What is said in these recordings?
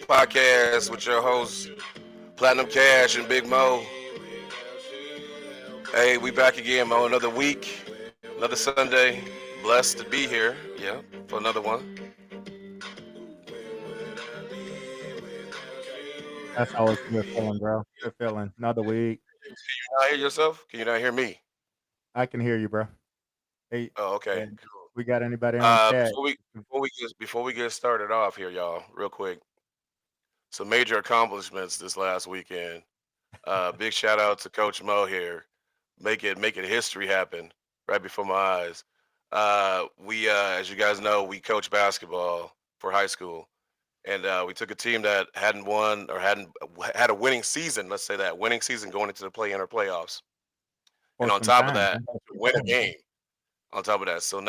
Podcast with your hosts, Platinum Cash and Big Mo. Hey, we back again, Mo. Another week, another Sunday. Blessed to be here, yeah, for another one. That's always a good feeling, bro. Good feeling. Another week. Can you not hear yourself? Can you not hear me? I can hear you, bro. Hey, Oh, okay, and cool. we got anybody in the chat? Before we get started off here, y'all, real quick, some major accomplishments this last weekend. Big shout out to Coach Mo here, making history happen right before my eyes. As you guys know, we coach basketball for high school, and we took a team that hadn't won or hadn't had a winning season. Let's say that winning season going into the play-in or playoffs, For and on some top of time. that, to win a game. On top of that, so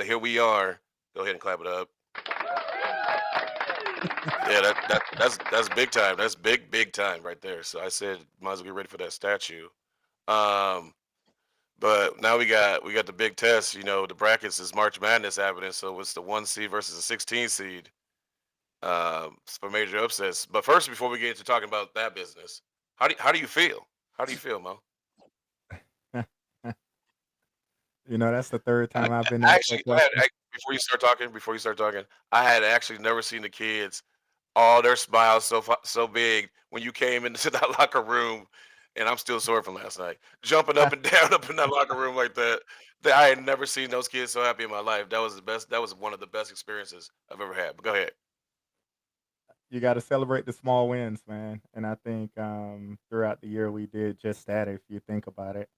here we are. Go ahead and clap it up. Yeah, that's big time. That's big time right there. So I said, might as well get ready for that statue. Um, But now we got the big test. You know, the brackets is March Madness happening, so it's the 1 seed versus the 16 seed for major upsets. But first, before we get into talking about that business, how do you feel? How do you feel, Mo? That's the third I, time I've been I asked that actually, question. before you start talking, I had actually never seen the kids all their smiles so big when you came into that locker room, and I'm still sore from last night, jumping up and down up in that locker room like that. That I had never seen those kids so happy in my life. That was the best. That was one of the best experiences I've ever had. But go ahead. You got to celebrate the small wins, man. And I think throughout the year we did just that. If you think about it,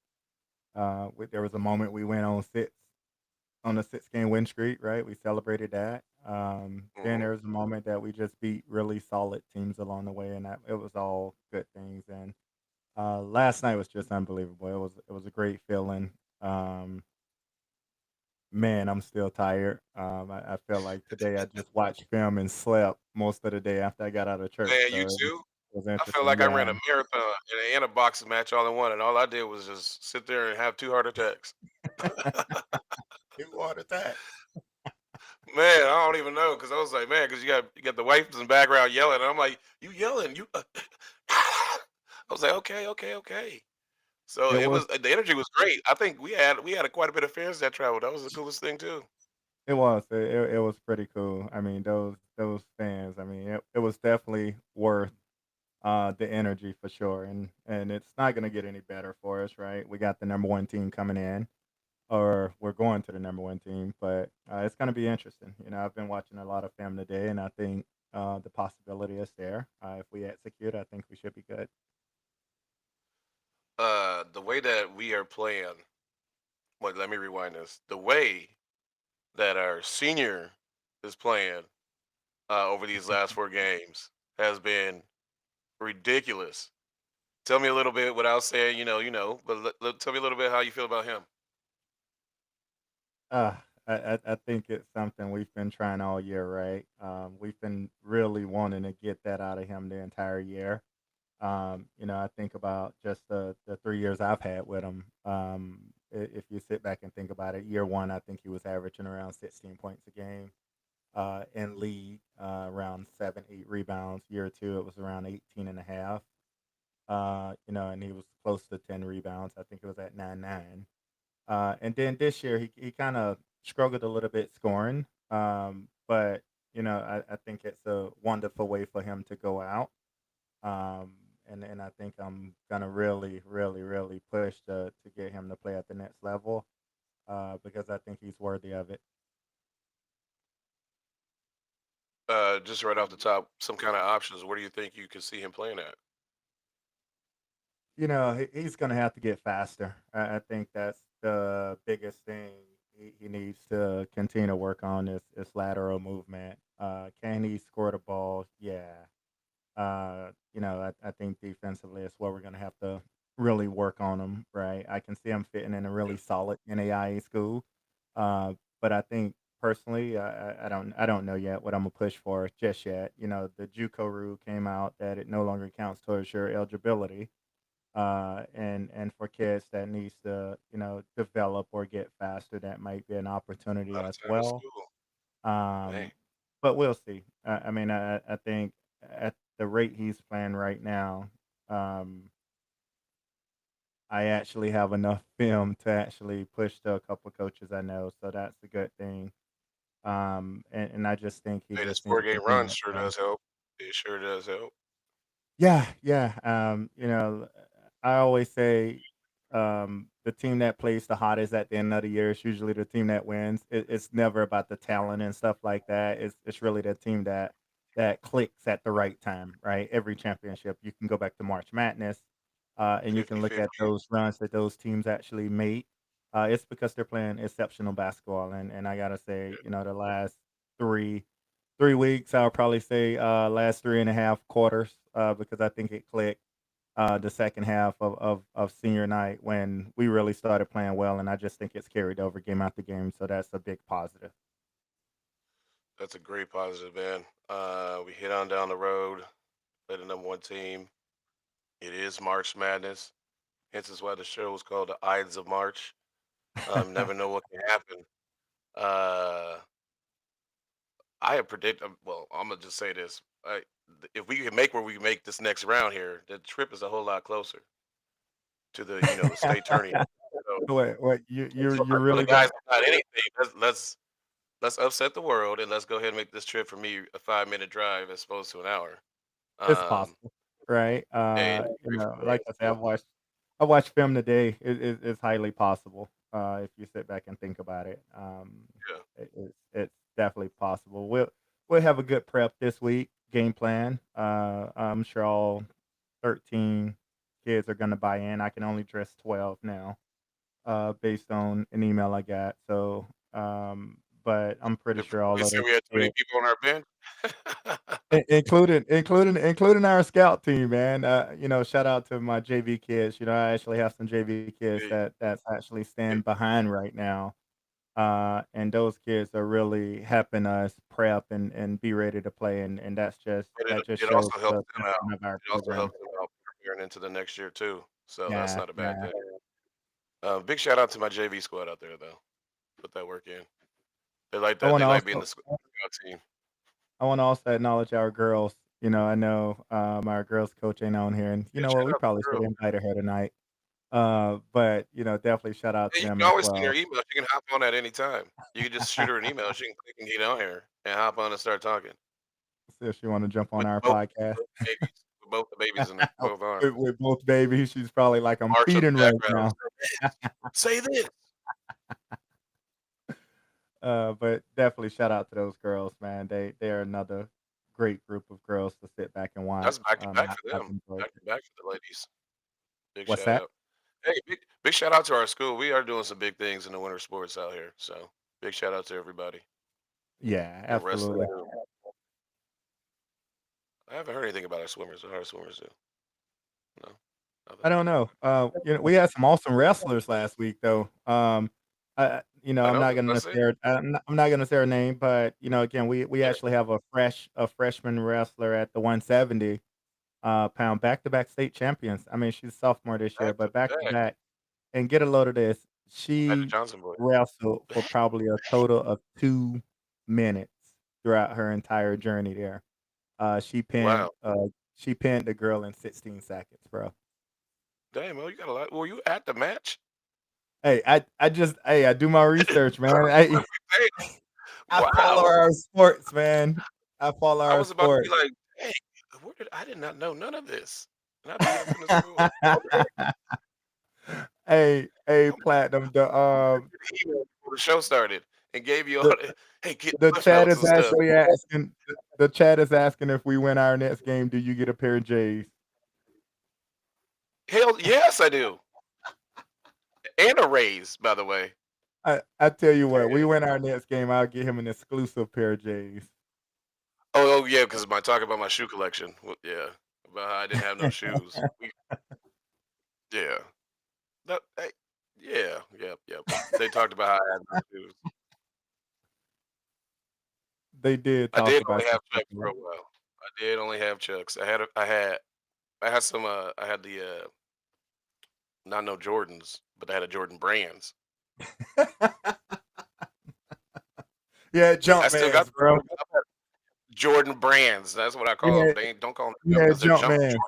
there was a moment we went on a 6 game win streak, right? We celebrated that. Then Hmm. there was a moment that we just beat really solid teams along the way, and that it was all good things. And last night was just unbelievable. It was a great feeling. Um, man, I'm still tired. I feel like today I just watched film and slept most of the day after I got out of church. Man, So you it too. was I felt interesting. like I Yeah, ran a marathon and a boxing match all in one, and all I did was just sit there and have two heart attacks. two heart attack. Man, I don't even know because I was like, man, because you got the wife in the background yelling, and I'm like, you yelling, you. I was like, okay, okay, okay. So It it was was the energy was great. I think we had quite a bit of fans that traveled. That was the coolest thing too. it was pretty cool. I mean, those fans. I mean, it was definitely worth the energy for sure. And it's not gonna get any better for us, right? We got the number one team coming in, or we're going to the number one team, but it's gonna be interesting. I've been watching a lot of film today, and I think the possibility is there. If we execute, I think we should be good. The way that we are playing. Wait, let me rewind this. The way that our senior is playing over these last four games has been ridiculous. Tell me a little bit without saying, but tell me a little bit how you feel about him. I think it's something we've been trying all year, right? We've been really wanting to get that out of him the entire year. I think about just the 3 years I've had with him. If you sit back and think about it, year one, I think he was averaging around 16 points a game. In league, around 7, 8 rebounds. Year two, it was around 18 and a half. And he was close to 10 rebounds. I think it was at 9-9. And then this year, he kind of struggled a little bit scoring. But I think it's a wonderful way for him to go out. And I think I'm gonna really, really, really push to get him to play at the next level, because I think he's worthy of it. Just right off the top, some kind of options. Where do you think you could see him playing at? He's gonna have to get faster. I think that's the biggest thing he needs to continue to work on is lateral movement. Can he score the ball? Yeah. I think defensively is where we're gonna have to really work on him, right? I can see him fitting in a Yeah. really solid NAIA school, but I think personally, I don't know yet what I'm gonna push for just yet. The JUCO rule came out that it no longer counts towards your eligibility, and for kids that needs to develop or get faster, that might be an opportunity Out of as time in well. school. Dang. Um, but we'll see. I mean, I think rate he's playing right now, um, I actually have enough film to actually push to a couple coaches I know, so that's a good thing. And I just think he Hey, this just needs to 4 game continue run to sure play. does help. It sure does help. Yeah, yeah. I always say the team that plays the hottest at the end of the year is usually the team that wins. It's never about the talent and stuff like that. It's really the team that clicks at the right time, right? Every championship, you can go back to March Madness, and you can look at 50-50. those runs that those teams actually made. It's because they're playing exceptional basketball, and I gotta say, the last three 3 weeks, I'll probably say, last 3.5 quarters, because I think it clicked, the second half of senior night when we really started playing well, and I just think it's carried over game after game, so that's a big positive. That's a great positive, man. We hit on down the road, play the number one team. It is March Madness. Hence is why the show is called the Ides of March. Never know what can happen. Uh, I have predicted. Well, I'm gonna just say this. If we can make where we make this next round here, the trip is a whole lot closer to the state tourney. So, What, you for the really guys don't. that got anything, let's upset the world and let's go ahead and make this trip for me a 5 minute drive as opposed to an hour. It's Um, possible, right? hey, great for Like it. I said, I watched film today. It's highly possible, if you sit back and think about it. Yeah, It's definitely possible. We'll have a good prep this week, game plan. I'm sure all 13 kids are gonna buy in. I can only dress 12 now, based on an email I got. So, but I'm pretty if sure all they of said the we had too many kids, people on our bench. including our scout team, man. Shout out to my JV kids. I actually have some JV kids Hey, that's actually stand hey, behind right now. And those kids are really helping us prep and be ready to play, and but that just it shows also the helps them out. passion of our It also program. helps them out preparing into the next year too. So that's Yeah, not a bad yeah. thing. Big shout out to my JV squad out there though. Put that work in. They like I that. want They to like being also the scout team. I want to also acknowledge our girls. I know our girls coach ain't on here, and you Yeah, know what? shout We out to probably the should girls. have invited her tonight. But definitely shout out Yeah, to you them can as always send her well. email. She can hop on at any time. You can just shoot her an email. She can click and get on here and hop on and start talking See if she want to jump on with our both podcast. both babies, with both the babies in the both arms. With both babies, she's probably like, I'm Marks in feeding the right background. now. Say this. But definitely shout out to those girls, man. They're another great group of girls to sit back and That's watch. back to back for I've them. enjoyed Back it. to back for the ladies. Big What's shout that? out. Hey, big shout out to our school. We are doing some big things in the winter sports out here. So big shout out to everybody Yeah, in wrestling absolutely. too. I haven't heard anything about our swimmers. How our swimmers do? No, I nothing. don't know. We had some awesome wrestlers last week, though. I I'm know. not That's gonna what I say. necessarily, I'm not gonna say her name, but again, we Yeah, actually have a freshman wrestler at the 170 pound, back to back state champions. I mean, she's a sophomore this year, back to but back to back. back. And get a load of this. Magic She Johnson boy. wrestled for probably a total of 2 minutes throughout her entire journey there. Uh, she pinned Wow. uh, she pinned the girl in 16 seconds, bro. Damn, Mo, you got a lot. Were you at the match? I do my research, man. Hey, I follow wow. our sports, man. I follow I our was about to be sports. like, dang, I did not know none of this. And I'd be up in the school. Okay. Hey, Platinum, The email before the show started and gave you all the hey, get the Cliff chat notes is and stuff. actually asking the chat is asking if we win our next game, do you get a pair of J's? Hell yes, I do. And a raise, by the way. I tell you what, we win our next game, I'll get him an exclusive pair of J's. Oh yeah, because my talk about my shoe collection. Yeah. About how I didn't have no shoes. Yeah. That, hey, yeah, yep. They talked about how I had no shoes. They did I talk did about only you have Chucks for a speaking while. I did only have Chucks. I had some I had the not no Jordans, but I had a Jordan brands. Yeah, I jump still got mans, the bro. Jordan brands. That's what I You call them. had They ain't don't call them you Jumpmans. had They're jumping Jumpman. Jordan.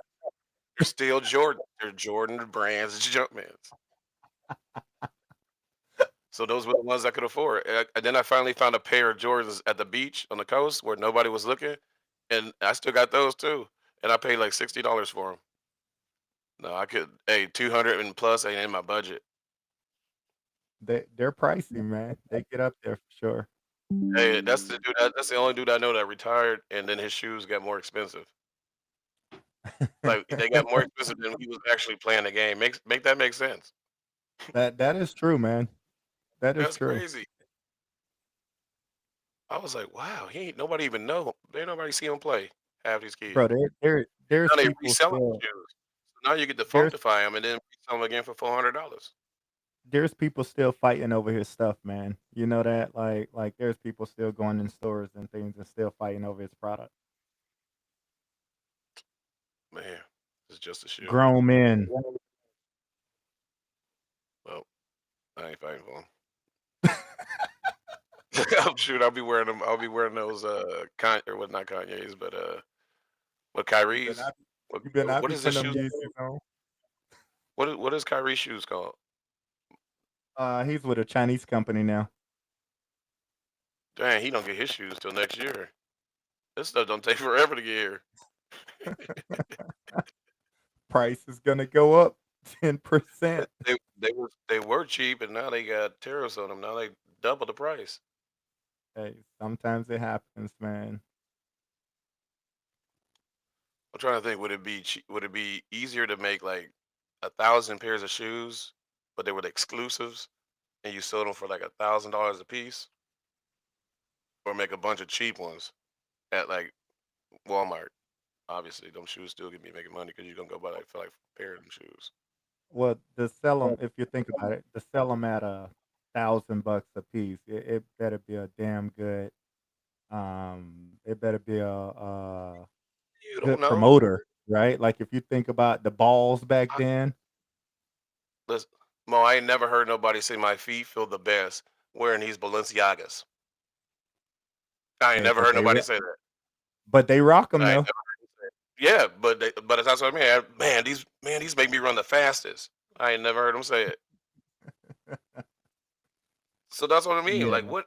They're still Jordan. They're Jordan brands. It's Jumpmans. So those were the ones I could afford. And then I finally found a pair of Jordans at the beach on the coast where nobody was looking, and I still got those too. And I paid like $60 for them. No, I could. Hey, 200 and plus ain't in my budget. They're pricey, man. They get up there for sure. Hey, that's the dude. That's the only dude I know that retired, and then his shoes got more expensive. Like they got more expensive than he was actually playing the game. Make that make sense? That is true, man. That is That's true. crazy. I was like, wow, he ain't nobody even know. Ain't nobody see him play. Half these kids. Bro, there's Now they people reselling the still shoes. So now you get to there's funkify them and then resell them again for $400. there's people still fighting over his stuff, man. You know that? Like there's people still going in stores and things and still fighting over his product. Man, it's just a shoe. Grown men. Well, I ain't fighting for him. I'm sure I'll be wearing them. I'll be wearing those Kanye or what not Kanye's, but what You better Kyrie's. not you better not What be is this putting them shoes? Yeezys on. What is Kyrie's shoes called? He's with a Chinese company now. Dang, he don't get his shoes till next year. This stuff don't take forever to get here. Price is gonna go up 10%. They were cheap and now they got tariffs on them. Now they double the price. Hey, sometimes it happens, man. I'm trying to think. Would it be easier to make like 1,000 pairs of shoes, but they were the exclusives, and you sold them for like $1,000 a piece, or make a bunch of cheap ones at like Walmart? Obviously, them shoes still gonna be making money because you're gonna go buy like for like a pair of them shoes. Well, to sell them, if you think about it, to sell them at $1,000 a piece, it better be a damn good. It better be a You don't good know. promoter, right? Like if you think about the balls back I, then, listen, Mo, I ain't never heard nobody say my feet feel the best wearing these Balenciagas. I ain't hey, never heard nobody say that. but they rock them I ain't though. never heard them say it. Yeah, but that's what I mean. Man, these make me run the fastest. I ain't never heard them say it. So that's what I mean. Yeah, Like, what?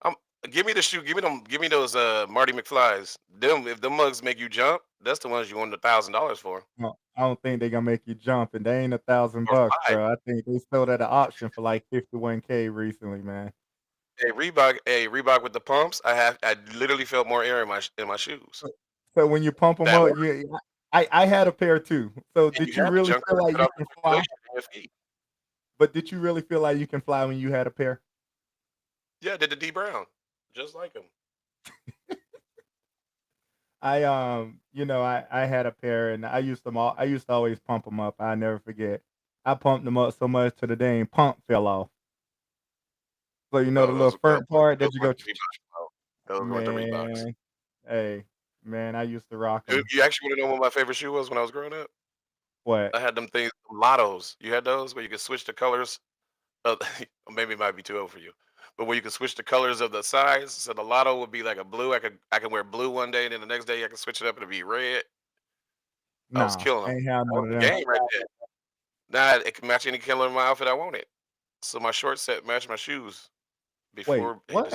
Um, give me the shoe. Give me those Marty McFlies. Them if the mugs make you jump, that's the ones you want $1,000 for no, I don't think they gonna make you jump, and they ain't a thousand or bucks, five. bro. I think they sold at an auction for like 51K recently, man. Reebok with the pumps. I literally felt more air in my shoes. So when you pump them That up, work. I had a pair too. So And you did you have to really jump feel because it like cut you off the can fly? circulation in your feet. But did you really feel like you can fly when you had a pair? Yeah, I did the D Brown, just like him. I had a pair and I used to always pump them up. I never forget. I pumped them up so much to the dang pump fell off. So you know the Oh, little front part those that you go, weren't the Reeboks. No. Those weren't the Reeboks. man. Hey, man, I used to rock them. You actually want to know what my favorite shoe was when I was growing up? What? I had them things, lottos. You had those where you could switch the colors. Of, maybe it might be too old for you, but where you could switch the colors of the size. So the lotto would be like a blue. I could wear blue one day, and then the next day I could switch it up and it'd be red. I was Nah, killing them. ain't have That none was of the them. game right there. Now it can match any color of my outfit I wanted. So my short set matched my shoes. Wait, Before, hey, what?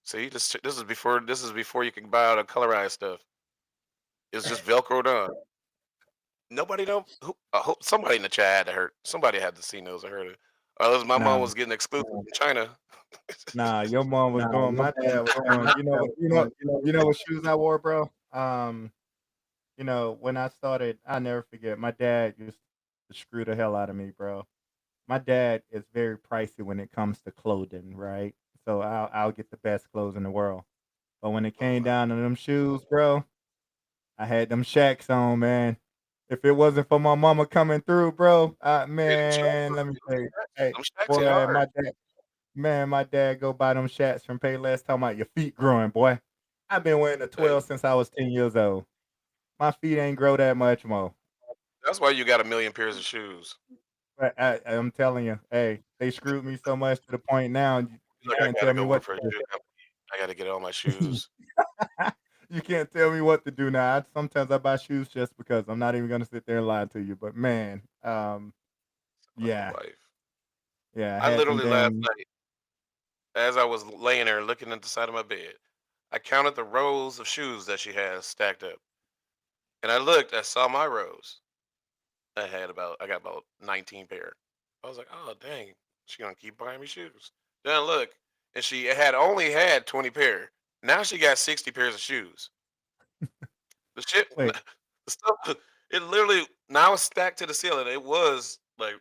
see this is before you can buy all the colorized stuff. It's just velcroed on. Nobody know who. I hope somebody in the chat had to heard. Somebody had to see those. I heard it. Or my mom Nah, was getting exclusive from China. nah. Your mom was going. My dad was going. You know what shoes I wore, bro. When I started, I never forget. My dad used to screw the hell out of me, bro. My dad is very pricey when it comes to clothing, right? So I'll get the best clothes in the world. But when it Oh came my! down to them shoes, bro, I had them Shacks on, man. If it wasn't for my mama coming through, bro, Hey, them man, let me tell you, hey, shacks hit boy, hard. my dad go buy them Shacks from Payless, talking about your feet growing, boy. I've been wearing the Hey, 12 since I was 10 years old. My feet ain't grow that much more. that's why you got a million pairs of shoes. But I'm telling you, hey, they screwed me so much to the point now you Like I can't tell gotta me go what work to for a do. shoe company. I got to get all my shoes. You can't tell me what to do now. Sometimes I buy shoes just because. I'm not even gonna sit there and lie to you. But man, My yeah, wife. yeah, I I had them literally last damn. night, as I was laying there looking at the side of my bed, I counted the rows of shoes that she has stacked up, and I looked. I saw my rows. I got about 19 pair. I was like, oh dang, she gonna keep buying me shoes. Then I look, and she had only had 20 pair. Now she got 60 pairs of shoes. The shit, Wait, the stuff, it literally now it's stacked to the ceiling. It was like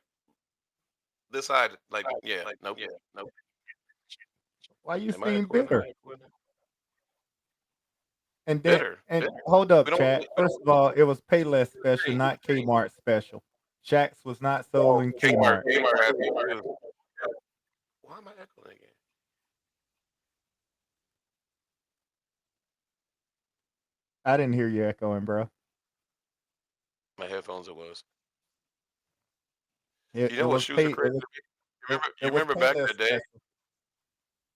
this side, like yeah, nope. why you Am I seem echoing now? bitter? And then Bitter. and hold up, We don't. chat. First of all, it was Payless special, not Kmart special. Shaq's was not sold Oh, in Kmart. Kmart has me too. Why am I echoing again? I didn't hear you echoing, bro. My headphones. It was. It, You it know what was shoes are pay. crazy It was to me? it, it You was remember back in Payless the day? special.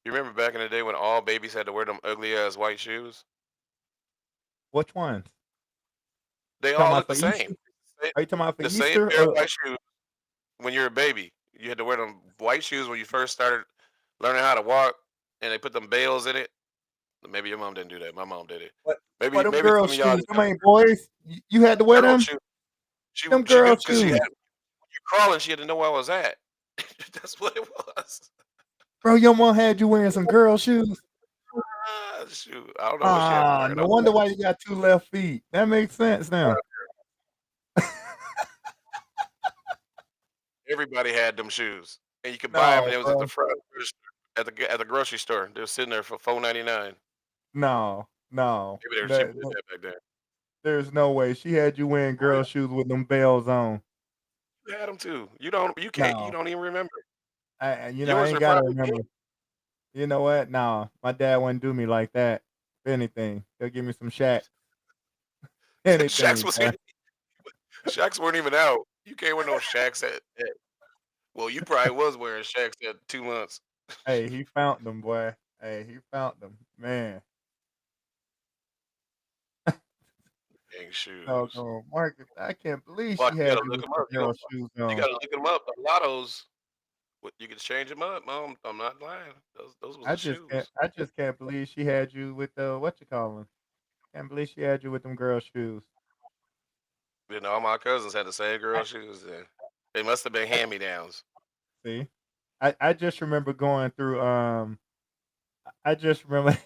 You remember back in the day when all babies had to wear them ugly ass white shoes? Which ones? They Talking all about look for the same. Easter? Are you talking about for The same Easter pair of or white shoes when you're a baby. You had to wear them white shoes when you first started learning how to walk, and they put them bales in it. Maybe your mom didn't do that. My mom did it. what? What Maybe them maybe girl some of y'all shoes? didn't Them have ain't boys. You had to wear girl them. shoes. Them She girl knew because she had shoes, you crawling. She had to know where I was at. That's what it was. bro. Your mom had you wearing some girl shoes. Shoot, I don't know what she had me Ah, wearing. no wonder why you got two left feet. That makes sense now. Everybody had them shoes, and you could buy them. No, And it was at the bro. front at the grocery store. They were sitting there for $4.99. No, no. Maybe they were cheaper than that back then. There's no way she had you wearing Oh girl yeah, shoes with them bells on. you had them too. You don't. You can't. You No, don't even remember. I Yours ain't are gotta probably pink. remember. You know what? No, my dad wouldn't do me like that. If anything, he'll give me some Shaq. Shacks Anything, was bro. Shacks weren't even out. You can't wear no Shacks well, you probably was wearing Shacks at 2 months. Hey, he found them, boy. Hey, he found them, man. Dang shoes. Doggone Marcus, I can't believe Well, she you had gotta you look with them some up. girl shoes You on. gotta look them up. A lot of those. You can change them up, Mom. I'm not lying. Those was the shoes. I just can't believe she had you with the what you call them. Can't believe she had you with them girl shoes. You know, all my cousins had the same I, girl shoes. And they must have been I hand me downs. see. I just remember going through. I just remember.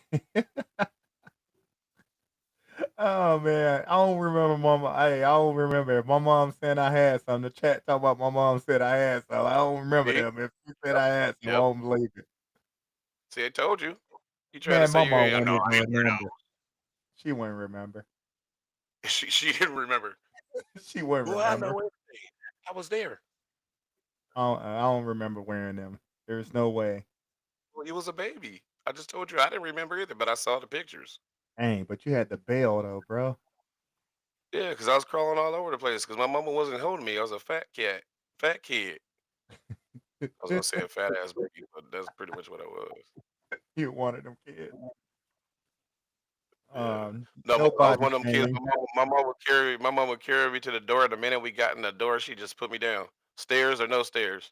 Oh man, I don't remember mama. Hey, I don't remember if my mom saying I had some. The chat talk about my mom said I had some. I don't remember See? them. If she said Yep. I had some, I Yep. don't believe it. See, I told you. You try to Man, say my you mom ain't. wouldn't No, even I didn't wear remember. She wouldn't remember. those. She didn't remember. She wouldn't Well, I remember. know everything. I was there. I don't remember wearing them. There's no way. Well, you was a baby. I just told you I didn't remember either, but I saw the pictures. Dang, but you had the bell though, bro. Yeah, because I was crawling all over the place because my mama wasn't holding me. I was a fat kid. I was gonna say a fat ass baby, but that's pretty much what I was. You wanted them kids. Yeah. Um, No, I was nobody one of them kids. shaming. My mom would carry me to the door. The minute we got in the door, she just put me down. Stairs or no stairs.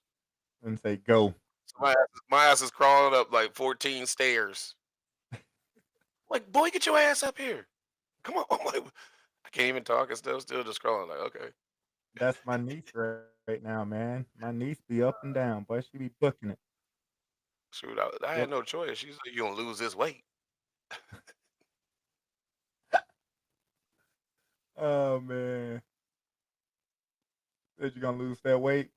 And say go. So my ass is crawling up like 14 stairs. Like, boy, get your ass up here. Come on. I'm like, I can't even talk and stuff. Still just crawling. Like, okay. That's my niece right now, man. My niece be up and down, boy. She be booking it. Shoot, I Yep. had no choice. She's like, you gonna lose this weight. Oh man, said you gonna lose that weight.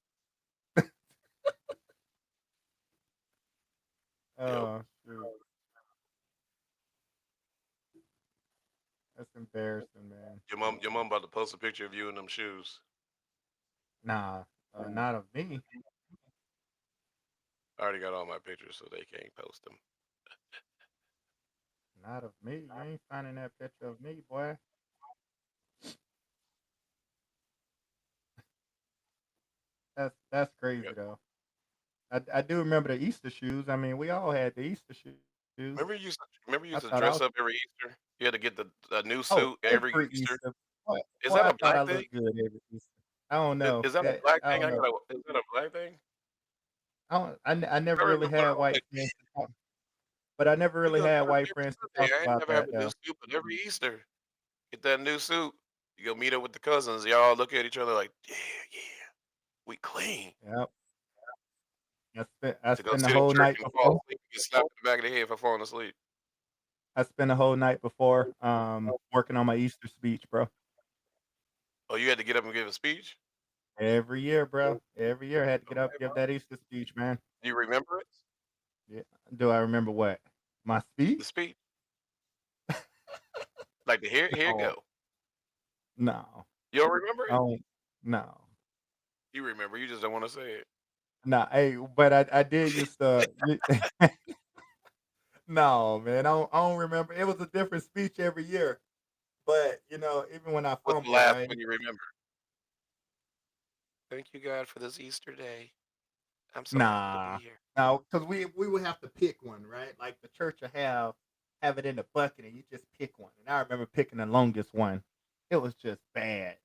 Yep. Oh shoot, that's embarrassing, man. Your mom about to post a picture of you in them shoes. Nah, not of me. I already got all my pictures, so they can't post them. Not of me. You ain't finding that picture of me, boy. That's crazy Yep. though. I do remember the Easter shoes. I mean, we all had the Easter shoes. Remember you? Remember you I used to thought I dress was up every Easter? You had to get the a new oh, suit every every Easter. Easter. Boy, Is boy, that I a thought black I thing? looked good every Easter. I don't know. Is that a That black I thing? don't know. Is that a black thing? I never I really remember had I was white like, friends to talk, but I never we really go to had church white every friends to Sunday. talk I ain't about never have that a new though. suit, but every Easter, get that new suit. You go meet up with the cousins. Y'all look at each other like, yeah, yeah, we clean. Yep. I To go spend the sit in whole church night and fall before. asleep and get slapped in the back of the head for falling asleep. I spend the whole night before working on my Easter speech, bro. Oh, you had to get up and give a speech? Every year, bro. Every year I had to get up, Okay, give bro. that Easter speech, man. Do you remember it? Yeah. Do I remember what? My The speech? speech? Like, here you No. go. No. You don't remember it? Oh no. You remember, you just don't want to say it. No. Hey, but I did used to no, man. I don't remember. It was a different speech every year. But, even when I What's the fumble, last right? one you remember? Thank you, God, for this Easter day. I'm so happy to be Nah. here. No, because we would have to pick one, right? Like the church will have it in the bucket and you just pick one. And I remember picking the longest one. It was just bad.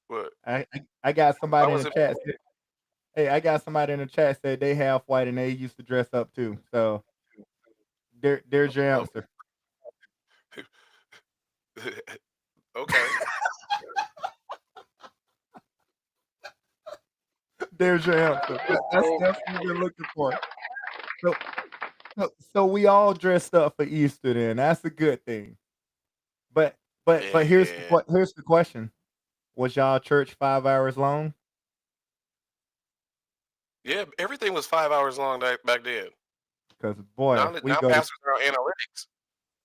What? I got Why somebody in was the it? chat said, hey, I got somebody in the chat said they half white and they used to dress up too. So there's your Oh, answer. okay. There's your answer. That's what we've been looking for. So so we all dressed up for Easter then. That's a good thing. But but Yeah. here's the question. Was y'all church 5 hours long? Yeah, everything was 5 hours long back then. Because boy, we Now go to pastors are on analytics.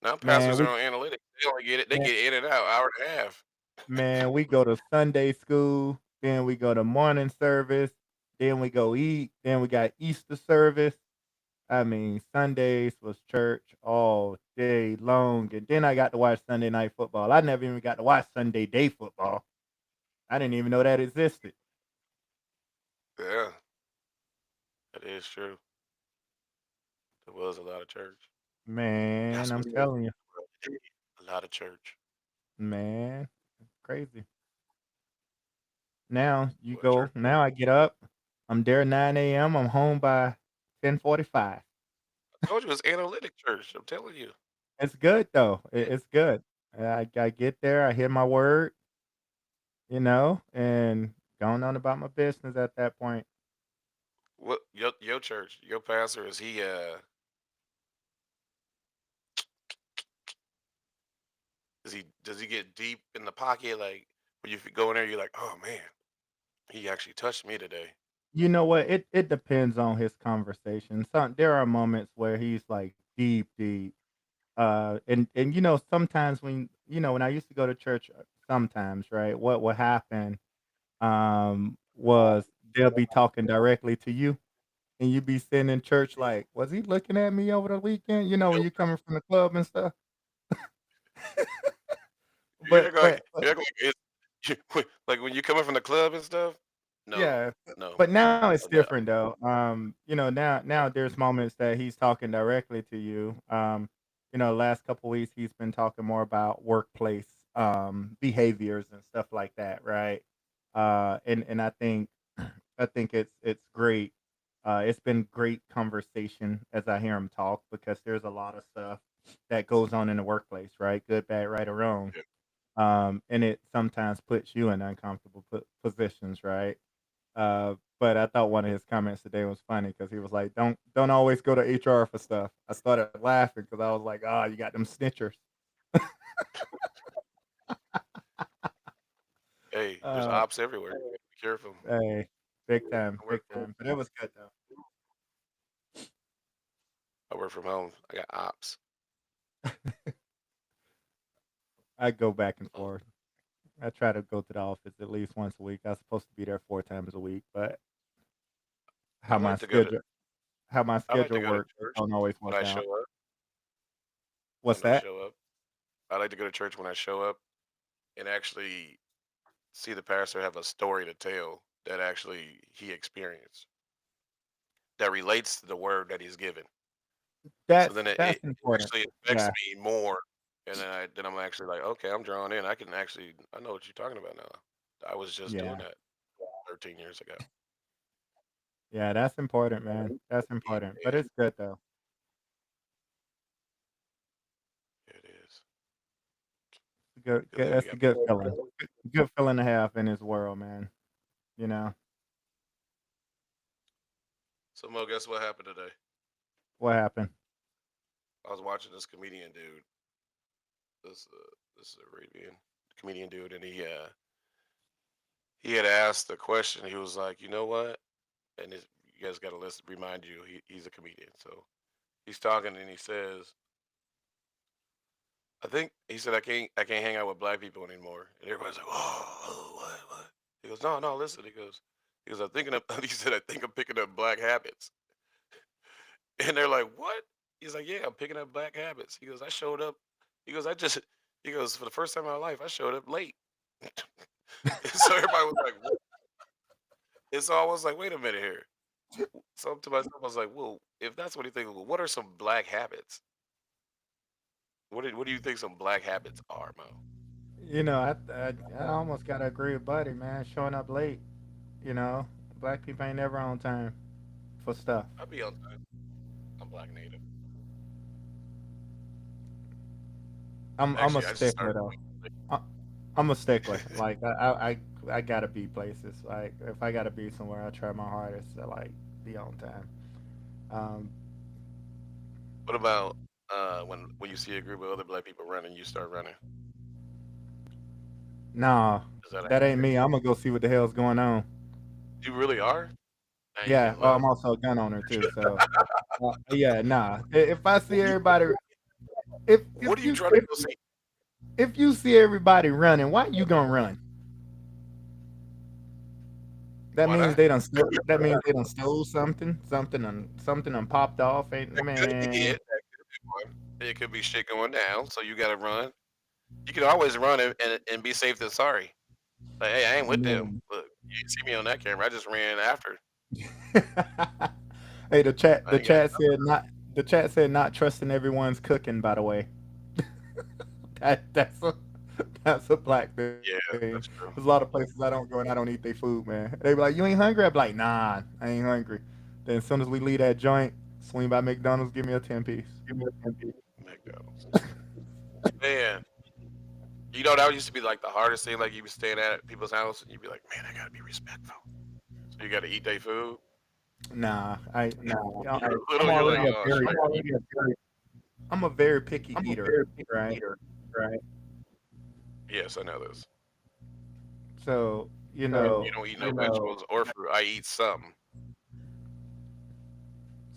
Now man, pastors are on analytics. They only get it. They man, get in and out hour and a half. man, we go to Sunday school, then we go to morning service, then we go eat, then we got Easter service. I mean, Sundays was church all day long, and then I got to watch Sunday night football. I never even got to watch Sunday day football. I didn't even know that existed. Yeah, that is true. There was a lot of church. Man, That's I'm what's crazy. telling you, A lot of church. man, crazy. Now you Well, church. go. Now I get up. I'm there 9 a.m. I'm home by 10:45. I told you it's analytic church. I'm telling you. It's good though. Yeah. It's good. I get there. I hear my word, and going on about my business at that point. What your church? Your pastor is he? Does he get deep in the pocket? Like when you go in there, you're like, oh man, he actually touched me today. You know what? It depends on his conversation. Some there are moments where he's like deep, deep. And sometimes when I used to go to church, sometimes right, what would happen was they'll be talking directly to you and you be sitting in church like, was he looking at me over the weekend? When you're coming from the club and stuff. You But act but like but you act like like when you coming from the club and stuff. No, yeah, no, but now it's no. different though. Now there's moments that he's talking directly to you. The last couple weeks he's been talking more about workplace behaviors and stuff like that, right? And I think it's great. It's been great conversation as I hear him talk because there's a lot of stuff that goes on in the workplace, right? Good, bad, right, or wrong. Yeah. And it sometimes puts you in uncomfortable positions, right? But I thought one of his comments today was funny because he was like, "Don't always go to HR for stuff." I started laughing because I was like, "Oh, you got them snitchers." Hey, there's Uh, ops everywhere. Be careful. hey, I big work from time. But it was good though. I work from home. I got ops. I go back and Oh, forth. I try to go to the office at least once a week. I'm supposed to be there 4 times a week, but I how my like to go to schedule how my I like to schedule go to works, it church don't always when work I out. show up. What's When I that? show up, I like to go to church when I show up and actually see the pastor have a story to tell that actually he experienced that relates to the word that he's given. So then it That's important. actually affects Yeah, me more, and then I'm actually like, okay, I'm drawn in. I know what you're talking about now. I was just doing yeah, that 13 years ago. yeah. That's important, man. That's important. But Yeah, it's good though. it is. Good, Good good. thing we That's a got. good feeling. Good feeling to have in this world, man. You know So Mo, guess what happened today? what happened? I was watching this comedian dude. This Arabian comedian dude, and he had asked the question. He was like, you know what? And you guys got to listen. Remind you, he's a comedian. So he's talking, and he says, I think he said I can't hang out with black people anymore. And everybody's like, oh, what? He goes, no, listen. He goes, I'm thinking of. He said, I think I'm picking up black habits. And they're like, what? He's like, yeah, I'm picking up black habits. He goes, I showed up. He goes, I just. He goes, for the first time in my life, I showed up late. And so everybody was like, what? And so I was like, wait a minute here. So to myself, I was like, well, if that's what he thinks, well, what are some black habits? What do you think some black habits are, Mo? I almost gotta agree with Buddy, man. Showing up late. You know, black people ain't never on time for stuff. I'll be on time. I'm black native. I'm a Actually, I just stickler started though. doing it. I, I'm a stickler. Like I gotta be places. Like if I gotta be somewhere, I try my hardest to like be on time. Um, What about when you see a group of other black people running, you start running? nah, Is that a that ain't habit? me. I'm gonna go see what the hell's going on. You really are? Now you Yeah. can Well, I'm look. also a gun owner too. So yeah, nah. If I see everybody, if if What are you you trying to go see? if you see everybody running, why you gonna run? Why not? That means they done stole something. Something done popped off. Ain't That could be man. it. That could be one. It could be shit going down, so you got to run. You can always run and be safe than sorry. Like, hey, I ain't with them. Man. Look, you didn't see me on that camera. I just ran after. Hey, I ain't got. the chat said not trusting everyone's cooking. By the way, that's that's a black thing. Yeah, There's a that's lot of true. places I don't go and I don't eat their food, man. They be like, "You ain't hungry?" I be like, "Nah, I ain't hungry." Then as soon as we leave that joint, swing by McDonald's, give me a 10 piece. McDonald's. Man, you know that used to be like the hardest thing. Like you be staying at people's house and you'd be like, man, I gotta be respectful. So you gotta eat their food. Nah, I yeah, You're I'm little. You're like, already a oh very shit. I'm a very picky eater, right? Yes, I know this. So You don't eat no vegetables or fruit. I eat something.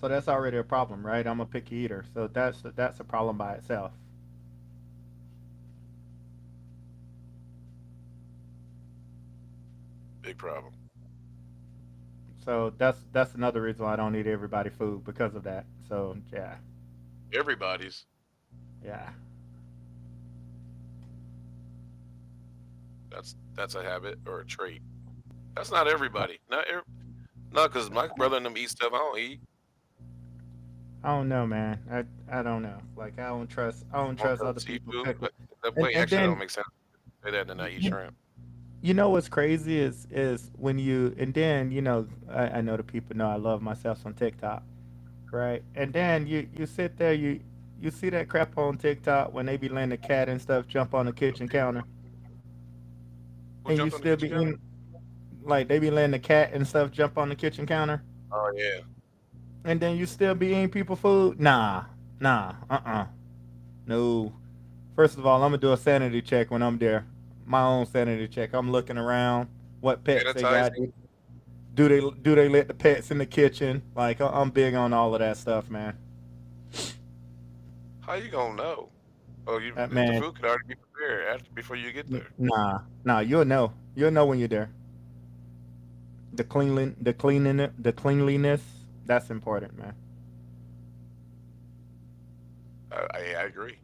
so that's already a problem, right? I'm a picky eater, so that's a problem by itself. Big problem. So that's another reason why I don't eat everybody food because of that. So yeah, Everybody's. yeah. That's a habit or a trait. That's not everybody. No, because my brother and them eat stuff I don't eat. I don't know, man. I don't know. Like I don't Won't trust cut other people seafood. cooking. That And wait, and actually, that then don't make sense. Say that and then I eat you, shrimp. you know what's crazy is when you and then I know the people know I love myself on TikTok, right? And then you sit there you see that crap on TikTok when they be letting the cat and stuff jump on the kitchen counter, Who and you jumped on the still kitchen be counter? eating like they be letting the cat and stuff jump on the kitchen counter, Oh yeah. and then you still be eating people food. No. First of all, I'm gonna do a sanity check when I'm there. My own sanity check. I'm looking around, what pets they got. Sanitizing. Do they let the pets in the kitchen? Like I'm big on all of that stuff, man. How you gonna know? Oh, the Man, food could already be prepared after before you get there. nah, you'll know. You'll know when you're there. The cleanliness, that's important, man. I agree.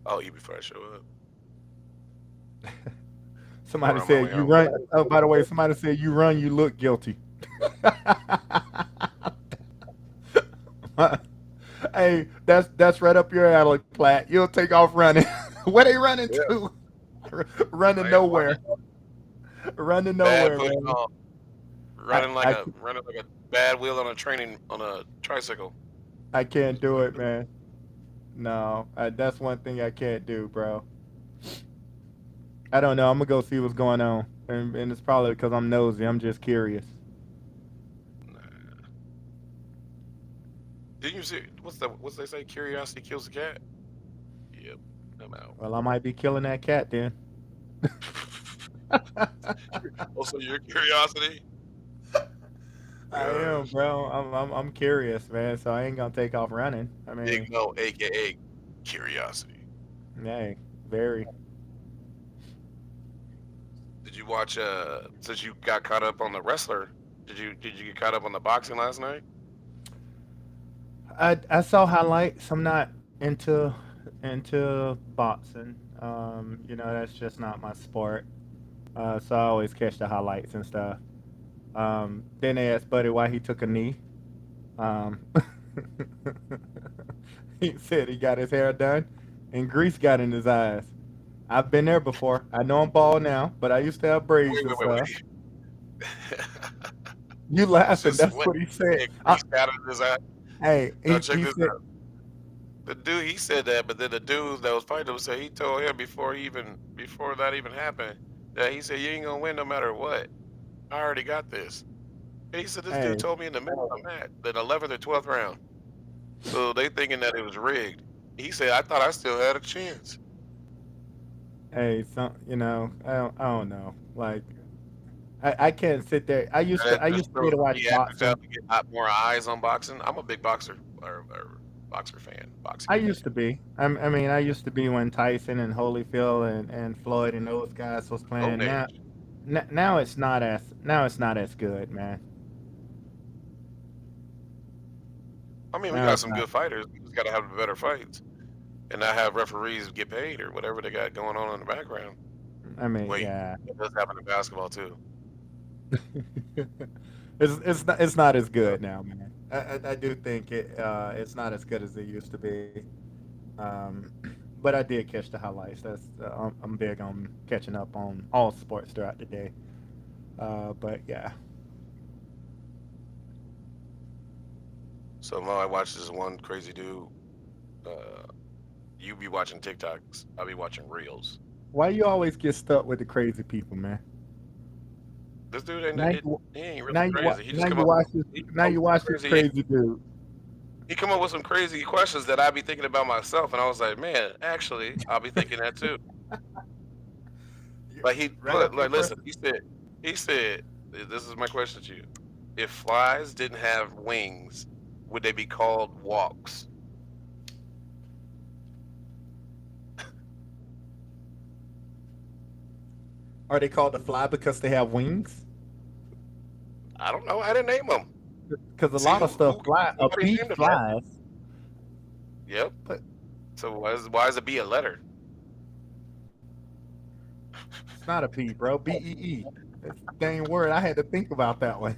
I'll eat before I show up or Somebody on my said way you home. run. Oh, by the way, somebody said you run, you look guilty. Hey, that's right up your alley, Platt. You'll take off running. Where they running Yeah, to? Running I am nowhere. Running bad nowhere, pushing man. off, I I c- running like a bad wheel on a tricycle. I can't do it, man. No, that's one thing I can't do, bro. I don't know. I'm gonna go see what's going on, and it's probably because I'm nosy. I'm just curious. Nah. Didn't you see what's they say? Curiosity kills the cat. Yep, I'm out. Well, I might be killing that cat then. Also, your curiosity. I am, Gosh, bro. I'm curious, man. So I ain't gonna take off running. I Big mean, No, aka curiosity. hey, very. Did you watch? Since you got caught up on the wrestler, did you get caught up on the boxing last night? I saw highlights. I'm not into boxing. That's just not my sport. So I always catch the highlights and stuff. Then they asked Buddy why he took a knee. Um, he said he got his hair done, and grease got in his eyes. I've been there before. I know I'm bald now, but I used to have braids and stuff. Wait. You It's laughing? just That's what what he said. he said. Grease out of his eye. Hey, Now he check he this said, out. The dude he said that, but then the dude that was fighting him said he told him before that even happened that he said you ain't gonna win no matter what. I already got this. And he said this dude hey, told me in the middle of the match, the 11th or 12th round. So they thinking that it was rigged. He said I thought I still had a chance. hey, I don't know. Like, I can't sit there. And I that just used to be shows to watch he had boxing. to get a lot more eyes on boxing. I'm a big or boxer fan, boxing I fan. used to be. I mean, I used to be when Tyson and Holyfield and Floyd and those guys was Golden playing. age. Now it's not as good, man. I mean, we Now got it's some not. good fighters. We just got to have better fights and not have referees get paid or whatever they got going on in the background. I mean, Wait, yeah. that does happen in basketball too. It's not as Yeah. good now, man. I do think it's not as good as it used to be. Um, but I did catch the highlights. I'm big on catching up on all sports throughout the day. But yeah, So now I watch this one crazy dude. Uh, you be watching TikToks. I'll be watching Reels. why you always get stuck with the crazy people, man? This dude ain't Now it. you He ain't really crazy. He just come up. He now come up you with some watch this crazy. crazy dude. He come up with some crazy questions that I be thinking about myself, and I was like, man, actually, I'll be thinking that too. Like he Right look, up your like listen. person. He said, this is my question to you. If flies didn't have wings, would they be called walks? Are they called the fly because they have wings? I don't know. I didn't name them. Because a See lot of stuff fly. A nobody bee named them yet. flies, Yep. but So why is it be a letter? it's not a P, bro. BEE. That's the dang word. I had to think about that one.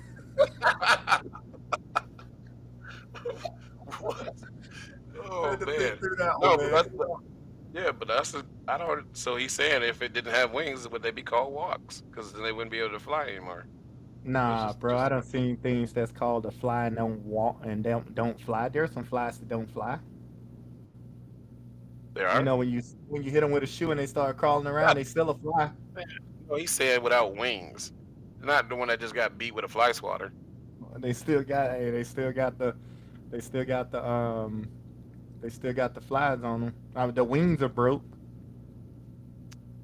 What? I Oh had to man. think through that one, No, but man. that's the I don't. So he's saying if it didn't have wings, would they be called walks? Because then they wouldn't be able to fly anymore. It was Nah, bro. just I don't seen things that's called a fly and don't walk and don't fly. There's some flies that don't fly. they You are. know when you hit them with a shoe and they start crawling around, they still a fly. No, he said without wings, not the one that just got beat with a fly swatter. They still got hey, they still got they still got the flies on them. The wings are broke.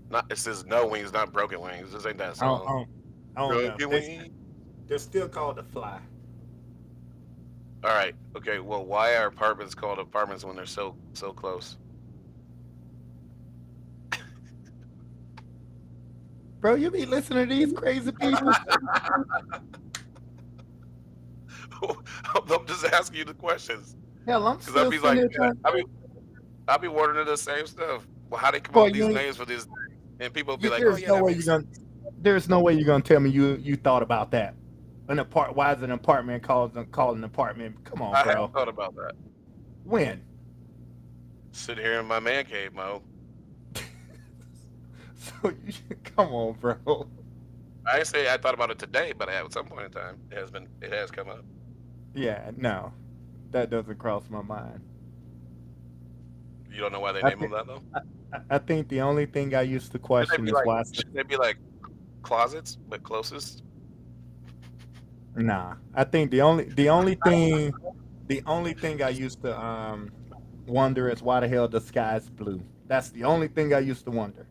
Not it says no wings, not broken wings. This ain't that I don't, I song. don't, I don't know. Broken wings. They're still called a fly. All right. Okay. Well, why are apartments called apartments when they're so close? Bro, you be listening to these crazy people. I'm just asking you the questions Hell, I'm because I'd still be sitting like, there man, trying. I'll be wondering the same stuff. Well, how they come up Boy, with these names for these things? And people be like, oh there's yeah, no that way makes you're sense. gonna. There's no way you're gonna tell me you thought about that. Why is an apartment called an apartment? Come on, I have bro. thought about that. When? Sit here in my man cave, Mo. So you should come on, bro. I ain't say I thought about it today, but at some point in time, it has come up. Yeah, no, that doesn't cross my mind. You don't know why they I name think them that though? I think the only thing I used to Should they question be is like why. should they be like closets but closest? Nah, I think the only thing I used to wonder is why the hell the sky's blue. That's the only thing I used to wonder.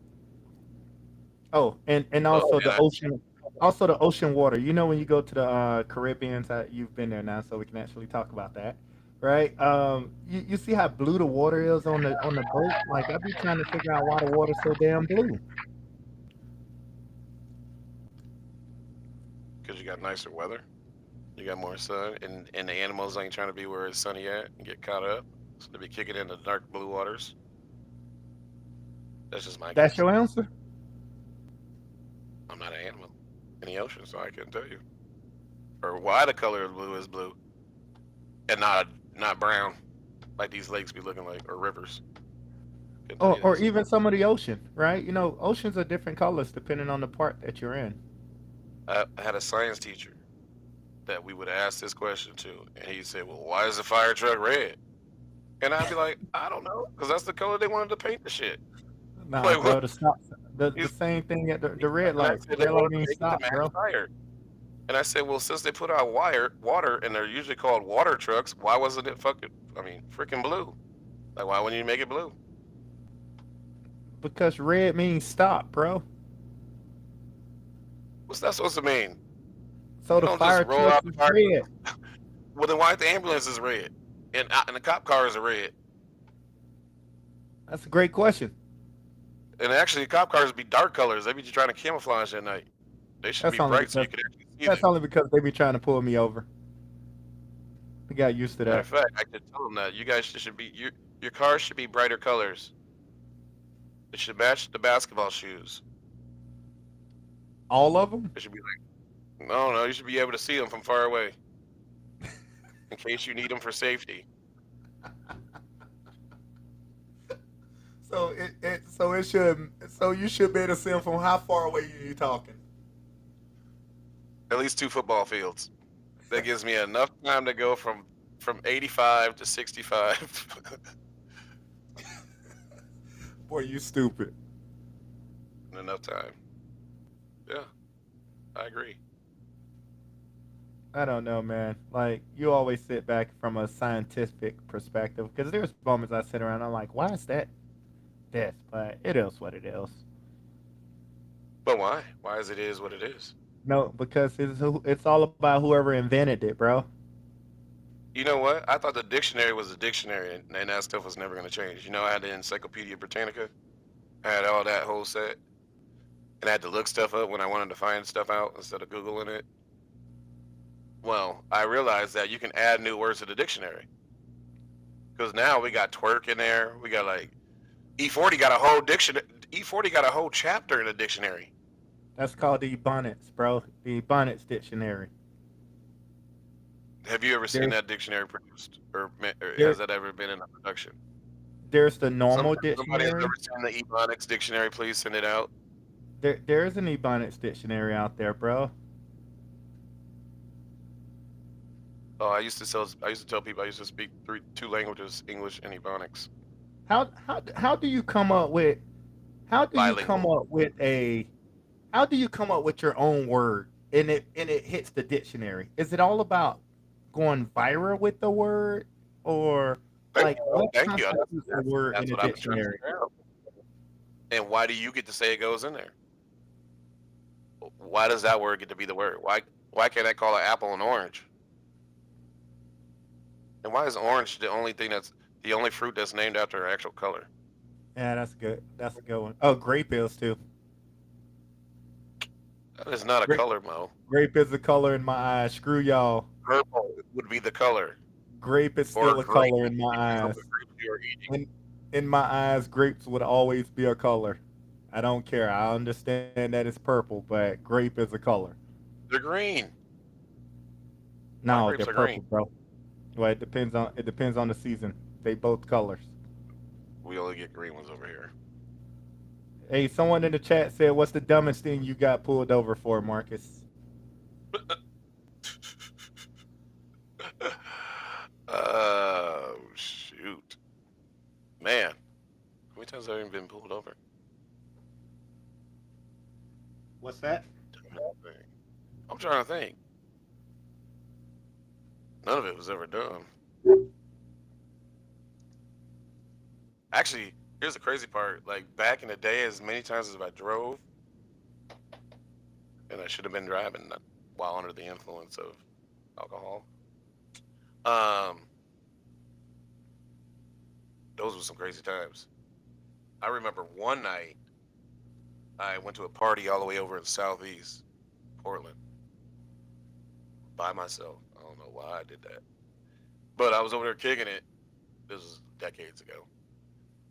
Oh, and Oh also yeah, the ocean water. You know when you go to the Caribbean, you've been there now, so we can actually talk about that, right? You see how blue the water is on the boat? Like I be trying to figure out why the water's so damn blue. because you got nicer weather. You got more sun, and the animals ain't trying to be where it's sunny at and get caught up. So they be kicking in the dark blue waters. That's just my That's guess. your answer. I'm not an animal in the ocean, so I couldn't tell you. Or why the color of blue is blue and not brown like these lakes be looking like or rivers. Couldn't tell you Or this. even some of the ocean, right? You know, oceans are different colors depending on the part that you're in. I had a science teacher that we would ask this question to, and he said, "Well, why is the fire truck red?" And I'd be like, "I don't know, because that's the color they wanted to paint the shit." Nah, Like what? bro, the stop, the He's, same thing at the he's red and I light. said they Red light wanted to means make it to stop, match bro. fire. And I said, "Well, since they put out water, and they're usually called water trucks, why wasn't it fucking? I mean, freaking blue? Like, why wouldn't you make it blue? Because red means stop, bro. What's that supposed to mean? So You the don't just fire roll trucks out the is fire red. truck. Well, then why the ambulance is red, and the cop cars are red, That's a great question. and actually the cop cars be dark colors. They be just trying to camouflage at night. They should be That's only bright so because you can actually see that's them. only because they be trying to pull me over. We got used to Matter of that. fact, I could tell them that you guys should be your cars should be brighter colors. It should match the basketball shoes. All of them. It should be like no, you should be able to see them from far away in case you need them for safety. So you should be able to see them from how far away you talking. At least two football fields. That gives me enough time to go from 85 to 65. Boy, you stupid. In enough time. Yeah, I agree. I don't know, man. Like you always sit back from a scientific perspective because there's moments I sit around. I'm like, why is that this? But it is what it is. But why? Why is what it is? No, because it's all about whoever invented it, bro. You know what? I thought the dictionary was a dictionary, and that stuff was never going to change. You know, I had the Encyclopedia Britannica. I had all that whole set, and I had to look stuff up when I wanted to find stuff out instead of Googling it. Well, I realized that you can add new words to the dictionary because now we got twerk in there. We got like E40 got a whole dictionary. E40 got a whole chapter in the dictionary. That's called the Ebonics, bro. The Ebonics dictionary. Have you ever seen There's that dictionary produced, or there has that ever been in a production? there's the normal Somebody has dictionary. ever seen the Ebonics dictionary? Please send it out. There's an Ebonics dictionary out there, bro. Oh, I used to tell people I used to speak two languages, English and Ebonics, How do you come up with how do you come bilingual. up with a how do you come up with your own word and it hits the dictionary? Is it all about going viral with the word or Thank like you. what Thank you. constitutes a word in That's a what I've been trying to dictionary? figure out. And why do you get to say it goes in there? Why does that word get to be the word? Why can't I call an apple an orange? And why is orange the only fruit that's named after an actual color? Yeah, that's good. That's a good one. Oh, grape is too. That is not a Grape color, Mo. grape is a color in my eyes. Screw y'all. Purple would be the color, Grape is or still a green color in my depends on eyes. the fruit you are eating. In my eyes, grapes would always be a color. I don't care. I understand that it's purple, but grape is a color. They're green. My No, they're grapes are green. purple, bro. Well, it depends on the season. They both colors. We only get green ones over here. Hey, someone in the chat said, "What's the dumbest thing you got pulled over for, Marcus?" Shoot, man, how many times have I even been pulled over? What's that? I'm trying to think. None of it was ever done. Actually, here's the crazy part. Like back in the day, as many times as I drove, and I should have been driving while under the influence of alcohol. Um, those were some crazy times. I remember one night I went to a party all the way over in Southeast Portland by myself. I don't know why I did that, but I was over there kicking it. This was decades ago,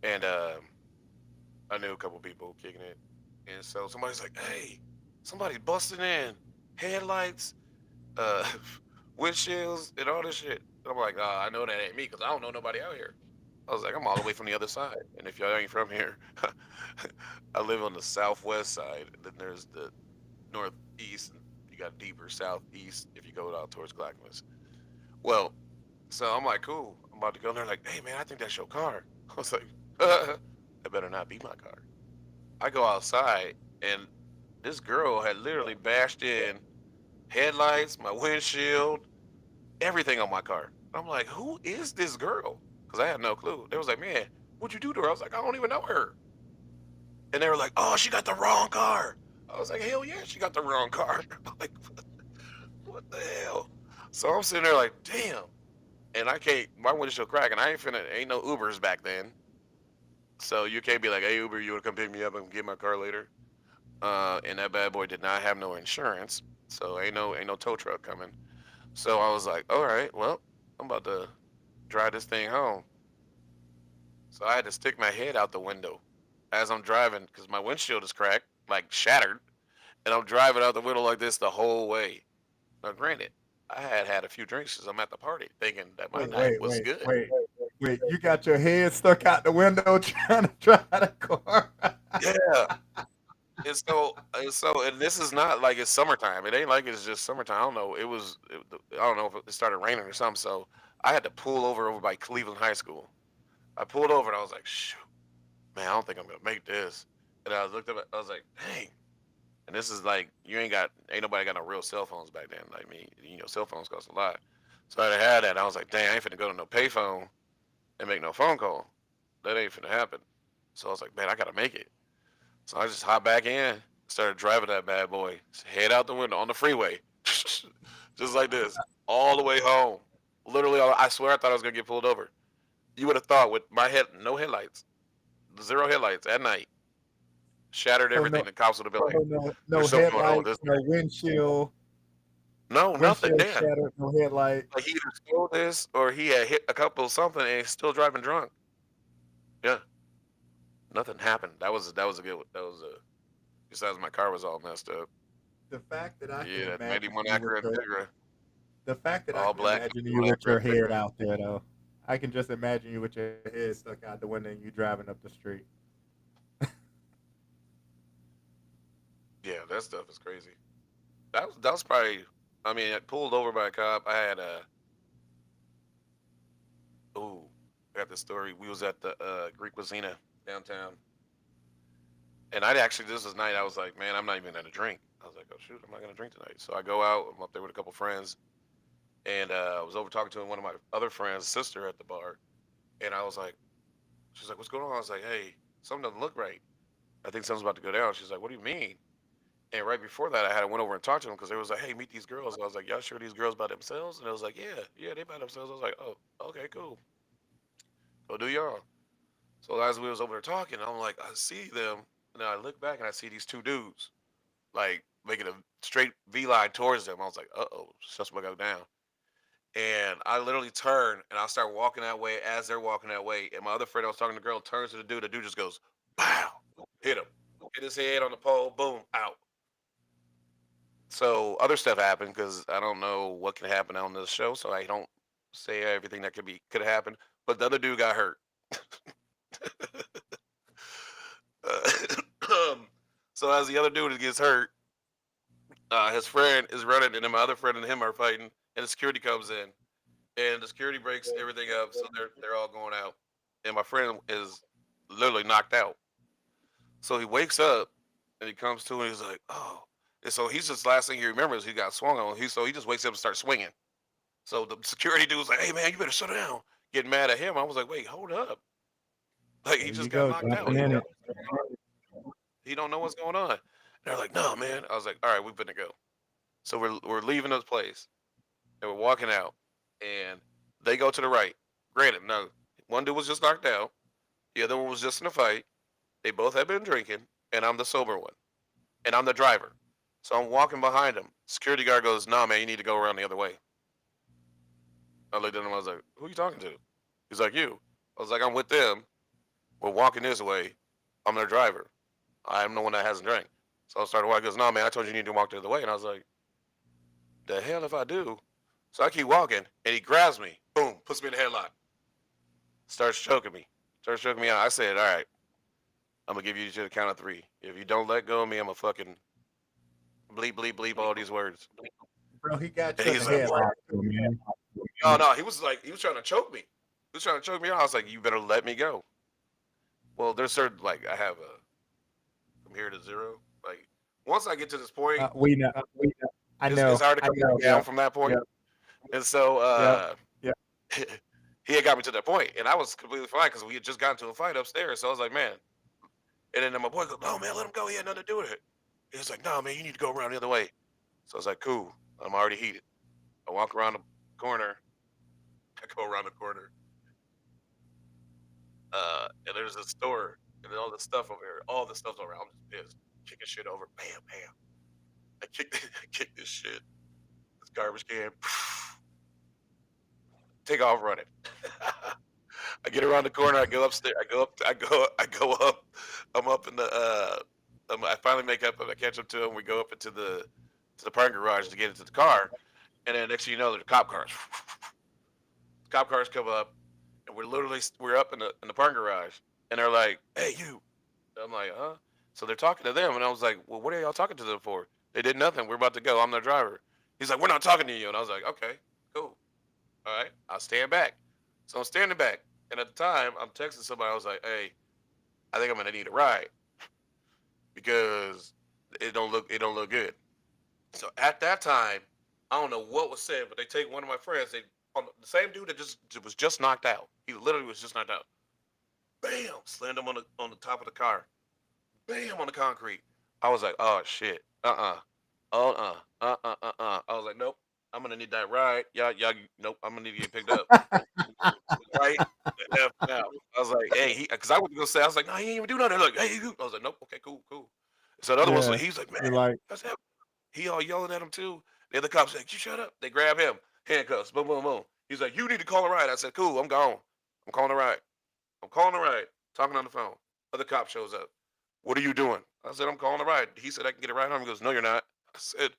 and I knew a couple people kicking it, and so somebody's like, "Hey, somebody busting in, headlights, uh, windshields, and all this shit." And I'm like, I know that ain't me because I don't know nobody out here." I was like, "I'm all the way from the other side, and if y'all ain't from here, I live on the southwest side. And then there's the northeast, and you got deeper southeast if you go out towards Clackamas." Well, so I'm like, "Cool." I'm about to go in there, like, "Hey, man, I think that's your car." I was like, "That better not be my car." I go outside, and this girl had literally bashed in headlights, my windshield, everything on my car. I'm like, "Who is this girl?" Because I had no clue. They was like, "Man, what'd you do to her?" I was like, "I don't even know her." And they were like, "Oh, she got the wrong car." I was like, "Hell yeah, she got the wrong car." I'm like, what the hell? So I'm sitting there like, damn. And I can't, my windshield cracking. I ain't finna, ain't no Ubers back then. So you can't be like, "Hey, Uber, you wanna come pick me up and get my car later?" And that bad boy did not have no insurance. So ain't no tow truck coming. So I was like, all right, well, I'm about to drive this thing home. So I had to stick my head out the window as I'm driving because my windshield is cracked, like shattered, and I'm driving out the window like this the whole way. Now, granted, I had had a few drinks because I'm at the party, thinking that my Wait, night wait, was wait, good. wait, wait. You got your head stuck out the window trying to drive the car. Yeah. And this is not like it's summertime. It ain't like it's just summertime. I don't know. I don't know if it started raining or something. So I had to pull over by Cleveland High School. I pulled over and I was like, shoot, man, I don't think I'm gonna make this. And I looked up, I was like, dang. And this is like ain't nobody got no real cell phones back then. Like me, cell phones cost a lot. So I had that. I was like, dang, I ain't finna go to no payphone and make no phone call. That ain't finna happen. So I was like, man, I gotta make it. So I just hopped back in, started driving that bad boy, head out the window on the freeway, just like this, all the way home. Literally, I swear I thought I was gonna get pulled over. You would have thought with my head, no headlights, zero headlights at night, shattered So no, everything. The cops would have been like, so no, "They're no still going. Oh, headlights, this no windshield, no nothing." windshield Then shattered, no headlight. like he either stole this or he had hit a couple of something and he's still driving drunk. Yeah, nothing happened. That was a good one. That was a besides my car was all messed up. The fact that I can Yeah, that imagine 91 you with Acura your Integra, the fact that I all can black imagine you 91 with Acura your head Integra. out there though. I can just imagine you with your head stuck out the window and you driving up the street. Yeah, that stuff is crazy. That was probably. I mean, I pulled over by a cop. I had a. Ooh, I got the story. We was at the Greek Cuisina downtown, and I actually this was night. I was like, man, I'm not even gonna drink. I was like, oh shoot, I'm not gonna drink tonight. So I go out. I'm up there with a couple friends, and I was over talking to one of my other friends' sister at the bar, and I was like, she's like, what's going on? I was like, hey, something doesn't look right. I think something's about to go down. She's like, what do you mean? And right before that, I had went over and talked to them because they was like, "Hey, meet these girls." And I was like, "Y'all sure these girls by themselves?" And I was like, "Yeah, yeah, they by themselves." I was like, "Oh, okay, cool. Go do y'all." So as we was over there talking, I'm like, I see them, and then I look back and I see these two dudes like making a straight V line towards them. I was like, "Uh oh, just what go down." And I literally turn and I start walking that way as they're walking that way. And my other friend I was talking to the girl turns to the dude. The dude just goes, "Pow!" Hit him, hit his head on the pole. Boom, out. So other stuff happened because I don't know what can happen on this show, so I don't say everything that could happen. But the other dude got hurt. Uh, so as the other dude gets hurt, his friend is running, and then my other friend and him are fighting, and the security comes in, and the security breaks everything up, so they're all going out, and my friend is literally knocked out. So he wakes up, and he comes to, and he's like, "Oh," and so he's just last thing he remembers he got swung on. He just wakes up and starts swinging. So the security dude was like, "Hey man, you better shut down." Getting mad at him. I was like, "Wait, hold up! Like he There you just got go, knocked out. jumping in it. He don't know what's going on." And they're like, "No, man." I was like, "All right, we better go." So we're leaving this place and we're walking out, and they go to the right. Granted, no, one dude was just knocked out, the other one was just in a fight. They both had been drinking, and I'm the sober one, and I'm the driver. So I'm walking behind him. Security guard goes, "Nah, man, you need to go around the other way." I looked at him. I was like, "Who are you talking to?" He's like, "You." I was like, "I'm with them. We're walking this way. I'm their driver. I'm the one that hasn't drank." So I started walking. He goes, "No, man, I told you you need to walk the other way." And I was like, "The hell if I do?" So I keep walking, and he grabs me. Boom, puts me in the headlock. Starts choking me. Starts choking me out. I said, "All right, I'm gonna give you to the count of three. If you don't let go of me, I'm gonna fucking bleep, bleep, bleep all these words." Bro, he got And you in he's the like, "What?" headlock too, man. No, no, he was trying to choke me. He was trying to choke me out. I was like, "You better let me go." Well, there's certain like I have a from here to zero. Like once I get to this point, We know. We know. I it's know. hard to I come know. back down from that point. Yep. And so Yep. Yep. he had got me to that point, and I was completely fine because we had just gotten to a fight upstairs. So I was like, "Man," and then my boy goes, "No, man, let him go. He had nothing to do with it." He was like, "No, man, you need to go around the other way." So I was like, "Cool. I'm already heated." I walk around the corner. I go around the corner, and there's a store, and then all the stuff over here. All the stuff's over. I'm just pissed, kicking shit over. Bam, bam. I kick, I kick this shit. This garbage can. Take off running. I get around the corner. I go upstairs. I go up. I go. I go up. I'm up in the. I finally make up. I catch up to him. We go up into the parking garage to get into the car, and then next thing you know, there's cop cars. Cop cars come up, and we're up in the parking garage, and they're like, "Hey, you." I'm like, "Huh?" So they're talking to them, and I was like, "Well, what are y'all talking to them for?" They did nothing. We're about to go. I'm their driver. He's like, "We're not talking to you," and I was like, "Okay, cool. All right, I'll stand back." So I'm standing back, and at the time, I'm texting somebody. I was like, "Hey, I think I'm gonna need a ride because it don't look good." So at that time, I don't know what was said, but they take one of my friends. They on the same dude that just was just knocked out. He literally was just knocked out. Bam! Slammed him on the top of the car. Bam! On the concrete. I was like, "Oh shit! I was like, "Nope. I'm gonna need that ride. Y'all. Nope. I'm gonna need to get picked up." Right? F now. I was like, "Hey," because I was gonna say, I was like, "No, he ain't even do nothing." Like, "Hey, you." I was like, "Nope, okay, cool, cool." So the other one's like, Yeah. he's like, "Man, You're like, that's him." He all yelling at him too. The other cops like, "You shut up." They grab him, handcuffs, boom, boom, boom. He's like, "You need to call a ride." I said, "Cool, I'm gone. I'm calling a ride. I'm calling a ride." Talking on the phone. Other cop shows up. "What are you doing?" I said, "I'm calling a ride." He said, "I can get a ride home." He goes, "No, you're not." I said,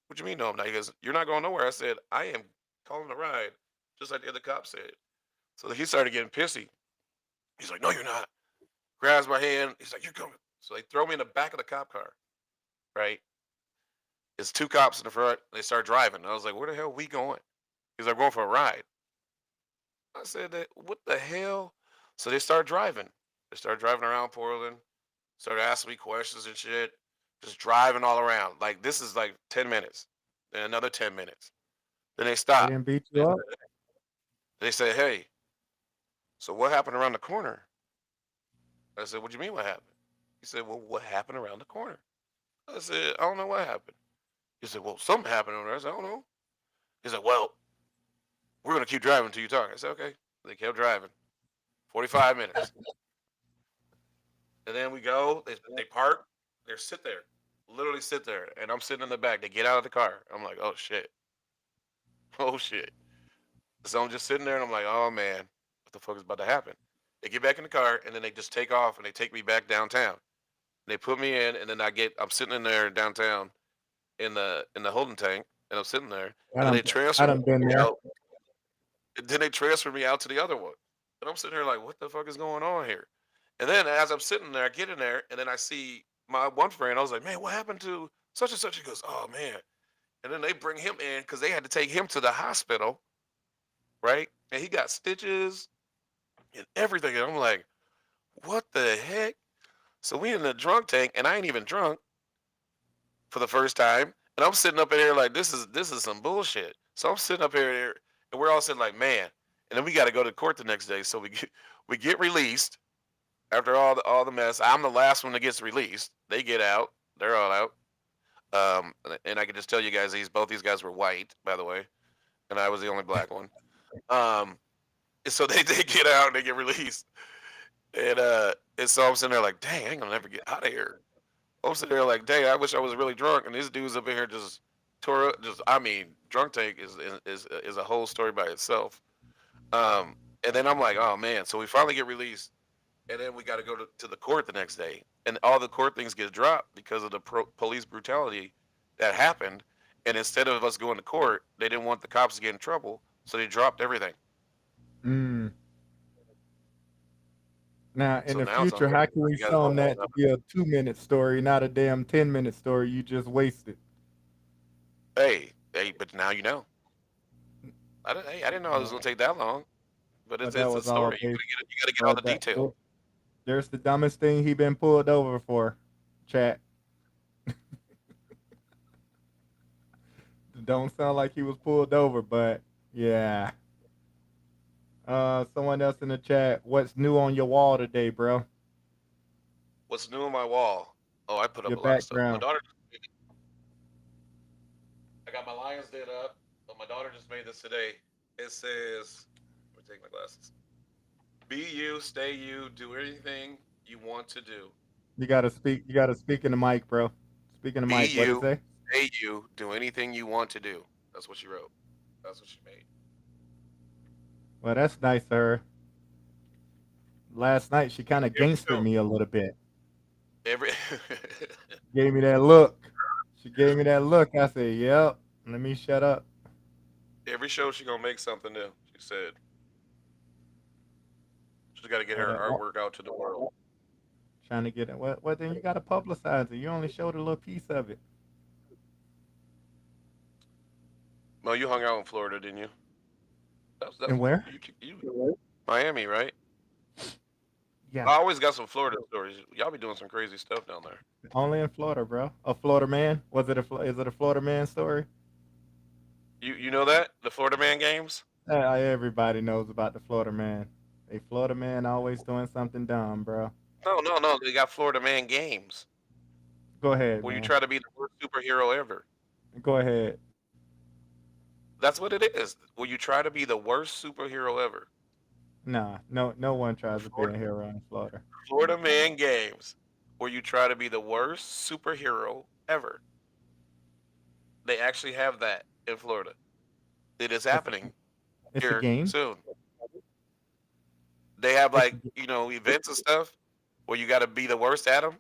"What you mean, no, I'm not?" He goes, "You're not going nowhere." I said, "I am calling a ride," just like the other cop said. So he started getting pissy. He's like, "No, you're not." Grabs my hand. He's like, "You're coming." So they throw me in the back of the cop car, right? It's two cops in the front. They start driving. I was like, "Where the hell are we going?" He's like, "We're going for a ride." I said, "What the hell?" So they start driving. They start driving around Portland, started asking me questions and shit, just driving all around. Like, this is like 10 minutes, then another 10 minutes. Then they they stop. didn't beat They, you up? they say, "Hey, so what happened around the corner?" I said, "What do you mean what happened?" He said, "Well, what happened around the corner?" I said, "I don't know what happened." He said, "Well, something happened over there." I said, "I don't know." He said, "Well, we're going to keep driving until you talk." I said, "Okay." They kept driving 45 minutes. And then we go, they park, they sit there, literally sit there. And I'm sitting in the back. They get out of the car. I'm like, "Oh shit." Oh shit. So I'm just sitting there and I'm like, "Oh man, what the fuck is about to happen?" They get back in the car and then they just take off and they take me back downtown. They put me in and then I'm sitting in there downtown in the holding tank, and I'm sitting there, I and then done, they I transfer done been me there. out. And then they transfer me out to the other one, and I'm sitting here like, what the fuck is going on here? And then as I'm sitting there, I get in there, and then I see my one friend. I was like, man, what happened to such and such? He goes, oh man. And then they bring him in because they had to take him to the hospital, right? And he got stitches and everything. And I'm like, what the heck? So we in the drunk tank, and I ain't even drunk for the first time. And I'm sitting up in there like this is some bullshit. So I'm sitting up here and we're all sitting like, man. And then we got to go to court the next day. So we get released after all the mess. I'm the last one that gets released. They get out. They're all out. And I can just tell you guys, both these guys were white, by the way, and I was the only black one. Um, and so they get out and they get released. And so I'm sitting there like, dang, I ain't gonna never get out of here. I'm sitting there like, dang, I wish I was really drunk. And this dude's up in here just tore up. Just, I mean, drunk tank is a whole story by itself. Um, and then I'm like, oh man. So we finally get released, and then we got to go to the court the next day, and all the court things get dropped because of the police brutality that happened. And instead of us going to court, they didn't want the cops to get in trouble, so they dropped everything. Mm. Now, in So the now it's future, unfortunate how can we you guys show don't them know that to nothing. be a 2 minute story, not a damn 10 minute story you just wasted? Hey, but now you know. I didn't know it was Uh, gonna take that long, but but that it's a was all story. based. You gotta get all Well, the details. there's the dumbest thing he been pulled over for. Chat. Don't sound like he was pulled over, but yeah. Someone else in the chat. What's new on your wall today, bro? What's new on my wall? Oh, I put up Your a lot of stuff. My background. daughter, I got my Lions Den up, but my daughter just made this today. It says, let me take my glasses. Be you, stay you, do anything you want to do. You gotta speak. You gotta speak in the mic, bro. Speak in the Be mic. What it you, say? stay you, do anything you want to do. That's what she wrote. That's what she made. Well, that's nice of her. Last night she kind of Every gangstered show, me a little bit. every Gave me that look. She gave me that look. I said, "Yep." Let me shut up. every show she gonna make something new. She said she's got to get But her artwork out to the world. trying to get it. What? Then you gotta publicize it. You only showed a little piece of it. Well, you hung out in Florida, didn't you? That's And where? you Miami, right? Yeah, I always got some Florida stories. Y'all be doing some crazy stuff down there. only in Florida, bro. A Florida man? Was it a? Is it a Florida man story? You know that the Florida Man games? Everybody knows about the Florida man. A Florida man always doing something dumb, bro. No, no, no. They got Florida Man games Go ahead, where you man. try to be the worst superhero ever. Go ahead. That's what it is. Where you try to be the worst superhero ever. Nah, no one tries to be a Florida, hero in Florida. Florida Man games where you try to be the worst superhero ever. They actually have that in Florida. It is It's a, happening it's a here game. soon. They have It's a, like events and stuff where you got to be the worst at them.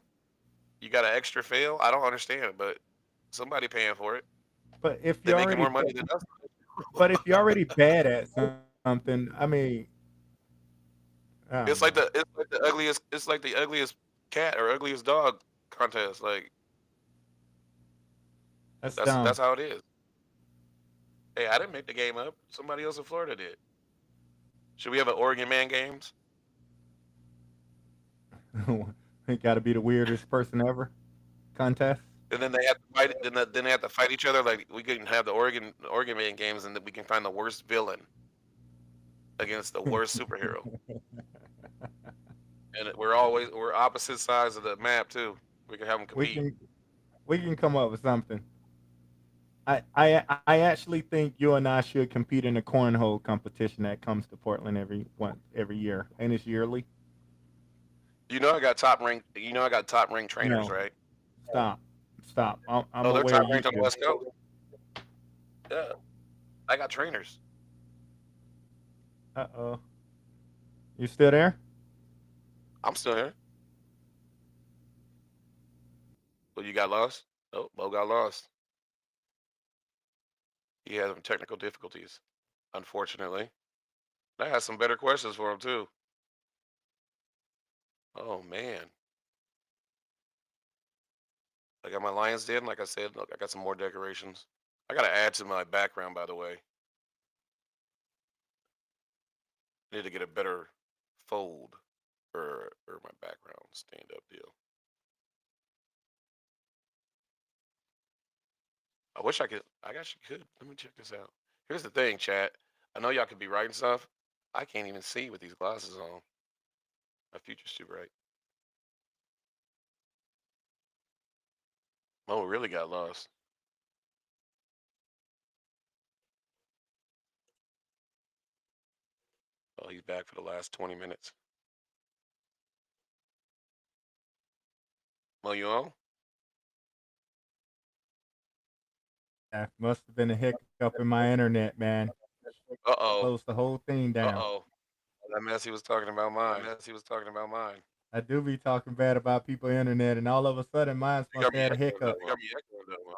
You got to extra fail. I don't understand, but somebody paying for it. but if They you're making already more money than us. but if you're already bad at something, I mean, I don't It's know. like the ugliest cat or ugliest dog contest. Like That's that's dumb. how it is. Hey, I didn't make the game up. Somebody else in Florida did. Should we have an Oregon Man games? It got to be the weirdest person ever contest. And then they have to fight. Then they have to fight each other. Like we can have the Oregon Man games, and then we can find the worst villain against the worst superhero. And we're opposite sides of the map too. We can have them we compete. can we can come up with something. I actually think you and I should compete in a cornhole competition that comes to Portland every year, and it's yearly. I got top ranked. I got top ranked trainers, No, right? stop, stop. I'm Oh, they're aware top you ranked on the do. West Coast. Yeah, I got trainers. Uh-oh, you still there? I'm still here. Well, you got lost. Oh, Mo got lost. He had some technical difficulties, unfortunately. I had some better questions for him too. Oh man. I got my Lions Den, like I said, look, I got some more decorations. I gotta add to my background, by the way. I need to get a better fold for my background stand up deal. I wish I could. I guess you could. Let me check this out. Here's the thing, chat. I know y'all could be writing stuff. I can't even see with these glasses on. My future's too bright. Mo really got lost. Oh, he's back for the last 20 minutes. Mo, you on? Yeah, must have been a hiccup in my internet, man. Uh oh. Closed the whole thing Uh down. oh. That mess he was talking about That mine. mess he was talking about mine. I do be talking bad about people internet, and all of a sudden, mine You must got have me had a echoing hiccup. though. You got me echoing though. Mo.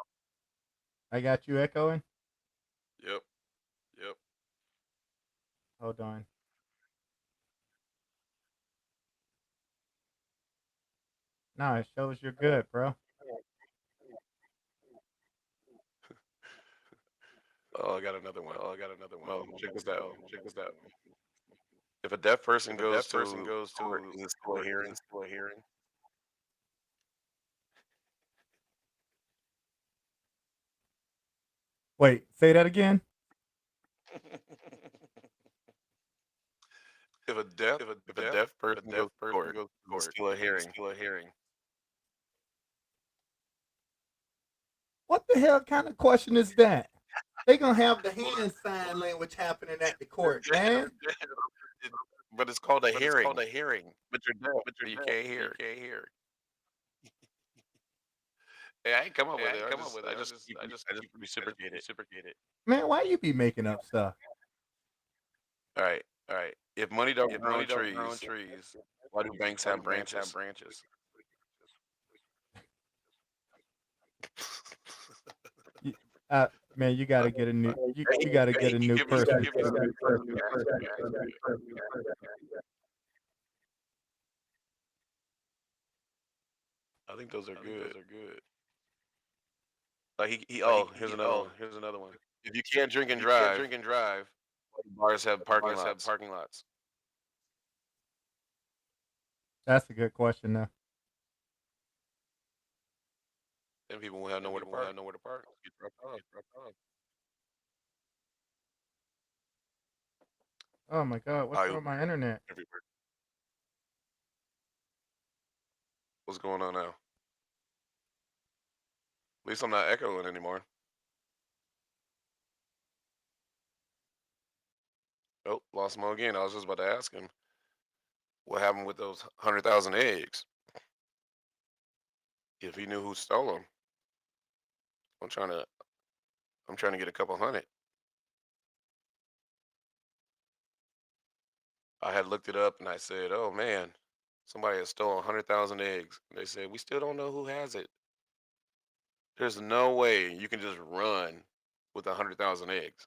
I got you echoing. Yep. Yep. Hold on. No, it shows you're good, bro. Oh, I got another one. Oh, I got another one. Mo, check this out. Check this out. If a deaf person If a goes deaf person to goes court, to is it still a court, is hearing? it still a hearing? Wait, say that again. If a deaf If a if a deaf person deaf goes to person court, goes to is it court, still a is it hearing? still a hearing? What the hell kind of question is that? They gonna have the Well, hand sign language happening at the court, man. it- but it's called a But it's called hearing. a hearing. But you're deaf, But so you're you deaf, can't so you hear. can't hear. Hey, I ain't come up Hey, with I it. ain't come up with I it. just keep I just I just reciprocate it. reciprocate it. Man, why you be making up stuff? All right. All right. If money don't If grow money on don't grow on trees, trees, why do banks why do have banks have branches? branches? You, man, you gotta get a new. You gotta Hey, get a he new give me some. person. I think those are I think those good. are good. Like he Like oh, here's another one. here's another one. If you can't drink If and you can't drive, drink and drive, bars have parking bars have lots. parking lots. That's a good question, though. Then people will have Then nowhere to people will have park. nowhere to park. Get dropped off. Get dropped off. Oh my God, what's I wrong with my internet? everywhere. What's going on now? At least I'm not echoing anymore. Oh, lost Mo again. I was just about to ask him what happened with those 100,000 eggs. If he knew who stole them, I'm trying to I'm trying to get a couple hundred. I had looked it up and I said, "Oh man, somebody has stolen 100,000 eggs." And they said, "We still don't know who has it. There's no way you can just run with 100,000 eggs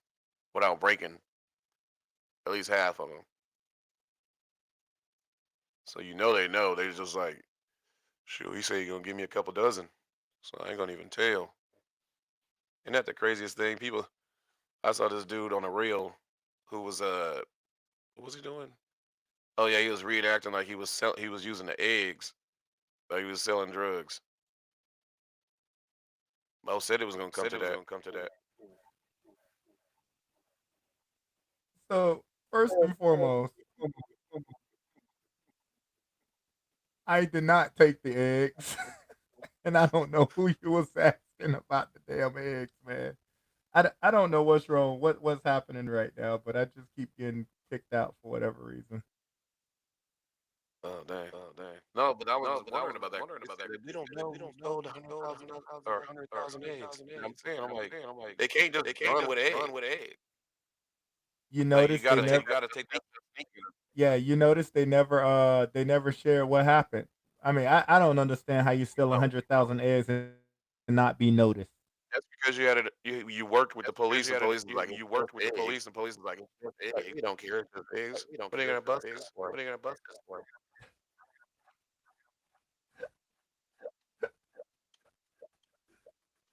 without breaking at least half of them." So you know they know. They just like, shoot, he said he gonna give me a couple dozen. So I ain't gonna even tell. Isn't that the craziest thing? People, I saw this dude on a reel who was what was he doing? Oh yeah, he was reenacting like he was using the eggs, like he was selling drugs. Mo said it was gonna come Said to it was that. gonna come to that. So first and foremost, I did not take the eggs, and I don't know who you was asking about the damn eggs, man. I don't know what's wrong, what's happening right now, but I just keep getting kicked out for whatever reason. Oh dang. Oh dang. No, but I was No, just but I was wondering about that. wondering They about that. said we They don't said know we who don't know stole the who hundred stole the thousand hundred thousand or or 100,000 hundred eggs. thousand And I'm eggs. saying, I'm I'm like, saying, I'm like, they can't just they can't run just with run eggs. with eggs. You Like you notice they gotta never take You that got to stuff take that. sneaking. Yeah, you notice they never share what happened. I mean, I don't understand how you steal Oh, 100,000 eggs and not be noticed. that's because you had it, you worked with the That's because police, you and had it. police is You like, you "It's just worked with the eggs." police, and police is like, it's just Like, eggs. "We don't care, it's just Like, eggs. we don't What are you care. gonna It's just bust us eggs. for?" What are you gonna bust us for?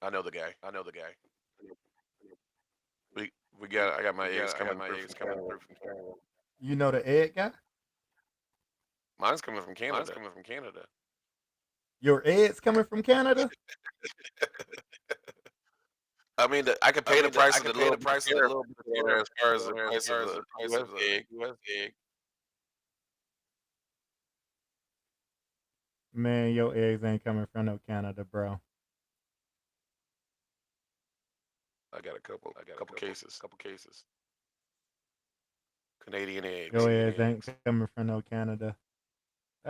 I know the guy. I know the guy. We got I got my eggs I got coming my through eggs from coming Canada. through from Canada. You know the egg guy? Mine's coming from Mine's Canada. coming from Canada. Your eggs coming from Canada? I mean, I could I pay the mean, price I of the could pay little the bit of price of the tariff little bit of there tariff as far as the as price of far as the the price U.S. of the egg. U.S. egg. Man, your eggs ain't coming from no Canada, bro. I got a couple I got a couple cases. couple cases. Canadian eggs, Your Canadian eggs ain't eggs. coming from no Canada.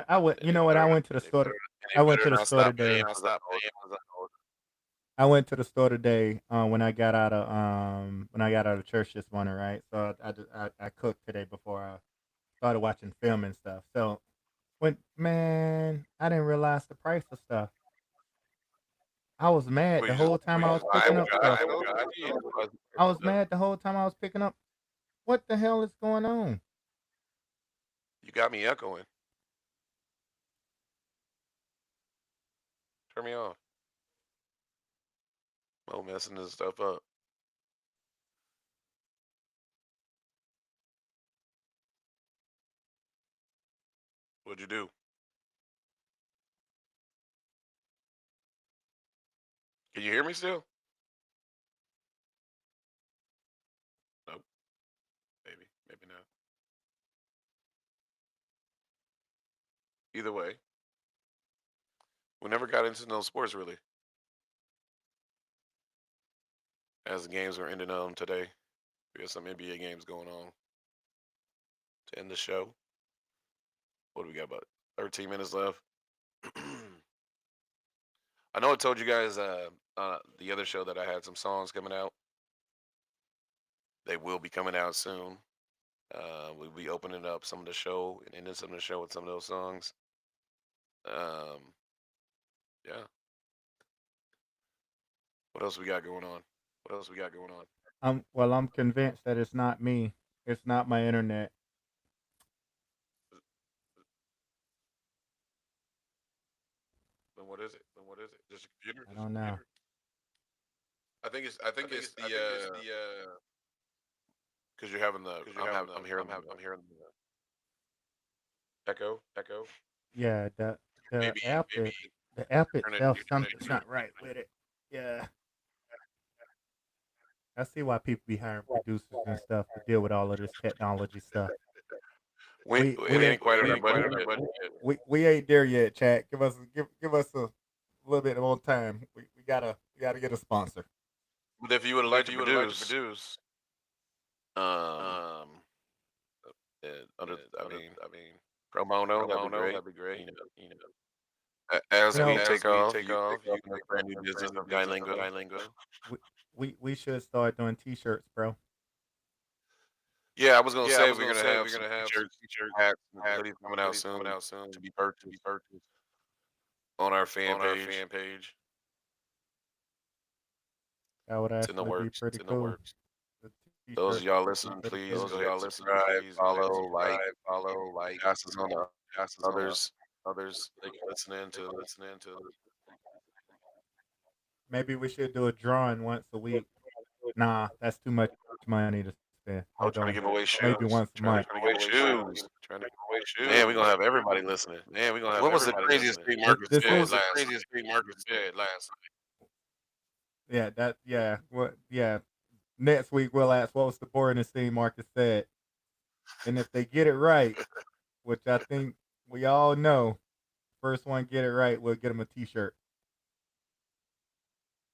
I went. and You know what? I went to the they store. better and I they went better to the not store stop Better paying today. not Amazon stop order. paying Amazon order. I went to the store today when I got out of church this morning, right? So I cooked today before I started watching film and stuff. So when man, I didn't realize the price of stuff. I was mad Well, the you just whole time I was I picking would up I stuff. I told would. you I I did. didn't realize the I price of was stuff. mad the whole time I was picking up. What the hell is going on? You got me echoing. Turn me off. Oh, messing this stuff up. What'd you do? Can you hear me still? Nope. Maybe not. Either way, we never got into no sports really. As the games were ending today, we got some NBA games going on to end the show. What do we got? About 13 minutes left. I know I told you guys the other show that I had some songs coming out. They will be coming out soon. We'll be opening up some of the show and ending some of the show with some of those songs. Um, yeah. What else we got going on? What else we got going on? I'm convinced that it's not me. It's not my internet. Then what is it? Then what is it? Just a computer? I don't know. I I think think it's it's. I think it's the. because you're having the Because you're having the. I'm hearing the I'm hearing the echo. echo. Yeah, the Maybe app Maybe it the app turn it. itself You turn it. something's not right with it. Yeah, I see why people be hiring producers and stuff to deal with all of this technology stuff. We It we ain't ain't quite on we our we ain't quite budget on our yet. budget yet. we ain't there yet, Chad. Give us a little bit more time. We gotta get a sponsor. But if you would But like if to you would like to produce, produce, um, um, under I under, mean I mean, pro bono, pro that'd be bono, great. that'd be great. You know, You know, You as we know, take as we off, take you take off, off you in a take brand off new in a business brand new of business of Guy bilingual. we should start doing T-shirts, bro. Yeah, I was gonna Yeah, I say was we're gonna gonna say have we're some gonna have some t-shirts, t-shirts, hats, and hats, hoodies and coming out hoodies coming soon out to soon be to be purchased purchased on our fan on our page. fan page. That would It's in the actually be works. pretty It's in the cool. works. The Those of T-shirts y'all would be listening, pretty please cool. Those go of ahead y'all and listening, subscribe, please go ahead and follow, like, subscribe, follow, like, pass us on to pass us on to others. others. They can listen in They to. can listen in to. Maybe we should do a drawing once a week. Nah, that's too much money to spend. Hold Oh, on. trying to give away Maybe once shoes. a month. Trying to give away shoes. Trying to Trying to give away Man, we're gonna shoes. have everybody listening. Man, we're gonna have What was the everybody craziest listening. thing This, Marcus this What said was seems the last night? craziest thing Marcus said last night? yeah. Next week we'll ask what was the boringest thing Marcus said, and if they get it right, which I think we all know, first one get it right, we'll get them a T-shirt.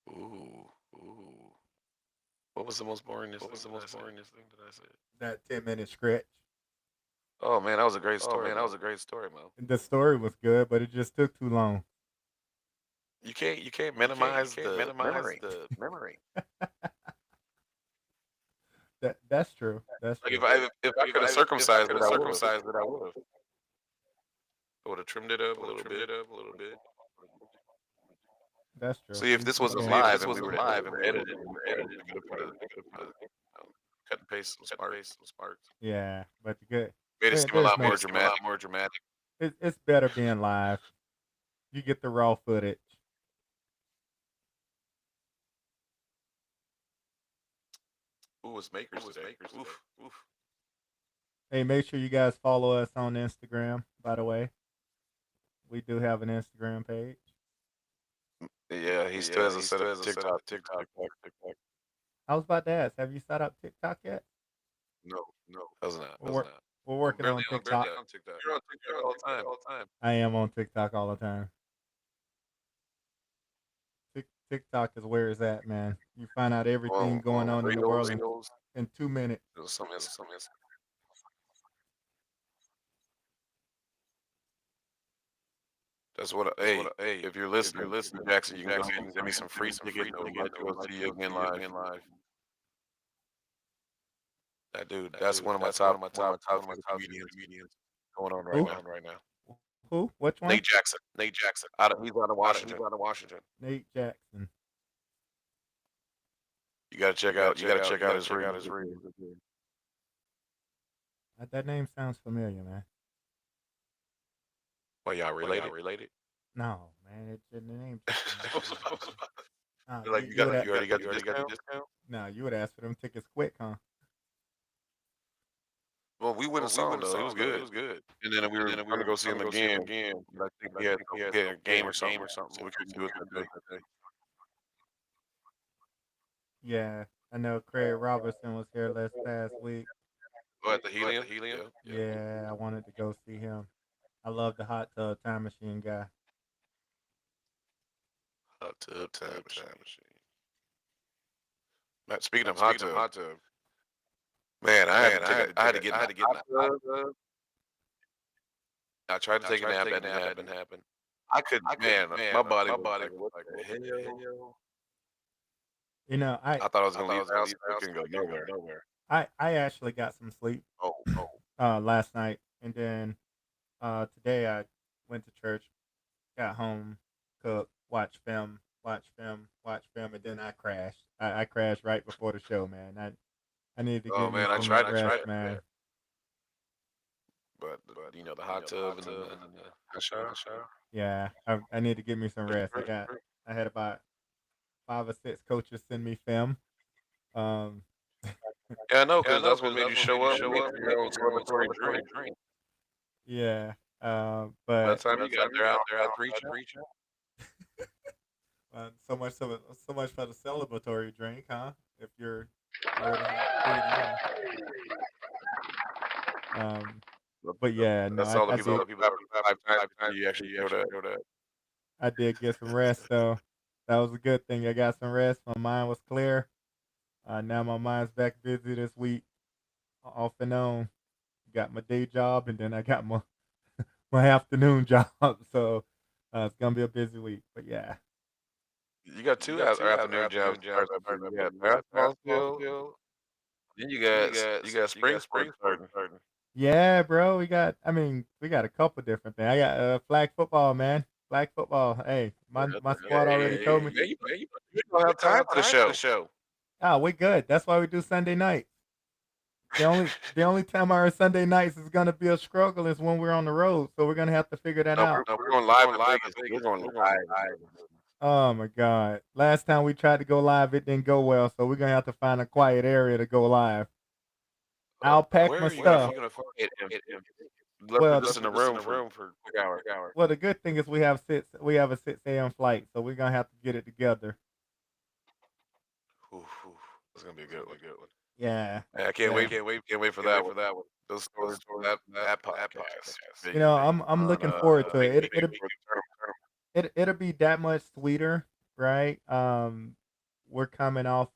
Ooh. What was the most boringest What thing was the that I most said? boringest thing that I said? That 10-minute stretch. Oh man, that was a great Oh story, man, that Mo. was a great story, Mo. The story was good, but it just took too long. You can't You minimize can't the minimize memory. the memory. That's true. That's Like true. if I could have If I circumcised could it, have I would have. circumcised it, I would have. I would have trimmed it up I a would have little trimmed bit. it up a little bit. That's true. See, if this You wasn't can't. live and we were to edit it, we could have put a cut and paste some sparks. Yeah, but the good. Made it seem a There's lot no. more dramatic. It's better being live. You get the raw footage. Ooh, it's makers today. Oof, oof. Hey, make sure you guys follow us on Instagram. By the way, we do have an Instagram page. Yeah, he still hasn't set up the TikTok. I was about to ask, have you set up TikTok yet? No, does not. We're, we're I'm working barely on on TikTok. TikTok. You're on TikTok all the time. I am on TikTok all the time. TikTok is where it's at, man. You find out everything going on in the world in 2 minutes. Something. That's what. Hey, if you're listening, Jackson, you can go ahead and give me some free tickets. I'll let you go see you again live. That dude, that's one of my top comedians going on Who? right now. Who? Which one? Nate Jackson. He's out of Washington. Nate Jackson. You gotta check out. You gotta check out his reading. That name sounds familiar, man. Well, y'all related? No, man. The name. Just sounds familiar. Like you already got the discount? No, you would ask for them tickets quick, huh? Well, we went and saw him though. It was good. And then we were going to go see him again. But I think he had a game or something, so we couldn't do it that day. Yeah, I know Craig Robertson was here last past week. Oh, at the Helium? Yeah, I wanted to go see him. I love the hot tub time machine guy. Hot tub time machine. Matt, speaking of hot tub, man, I had to get in the hot tub. I tried to take a nap, that didn't happen. I couldn't, man, my body was like, what the hell? You know, I thought I was going to leave the house. I couldn't go nowhere. I actually got some sleep Oh. last night, and then today I went to church, got home, cooked, watched film, and then I crashed. I crashed right before the show, man. I needed to Oh, get me man, I some tried rest, man. But you know, the hot tub and the hot shower. Yeah, I need to get me some rest. I had about 5 or 6 coaches send me film. Um, Yeah, I know, because that's what made you show up. Make your own celebratory drink. yeah, By the but time you got there, I preaching. so much for the celebratory drink, huh? If you're already had food. But yeah, no, That's all the people that five times you actually showed up. I did get some rest though. That was a good thing. I got some rest. My mind was clear. Now my mind's back busy this week, off and on. Got my day job, and then I got my afternoon job. So it's gonna be a busy week. But yeah, You got two afternoon jobs. You got basketball still. Then you got spring sports starting. yeah, bro. We got a couple different things. I got flag football, man. Flag football. Hey, my squad already told me. Man, you don't have time for the show. Oh, we good. That's why we do Sunday night. The only time our Sunday nights is gonna be a struggle is when we're on the road. So we're gonna have to figure that out. We're going live in Vegas. We're going live. Oh my God! Last time we tried to go live, it didn't go well. So we're gonna have to find a quiet area to go live. I'll pack Where my are you stuff. gonna find it? Well, Just in the room for a quick hour. Well, the good thing is we have a 6 a.m. flight, so we're gonna have to get it together. Oof. That's gonna be a good one. Yeah. Man, I can't wait for that one. Those stories from that podcast. I'm looking forward to it. It'll be that much sweeter, right? We're coming off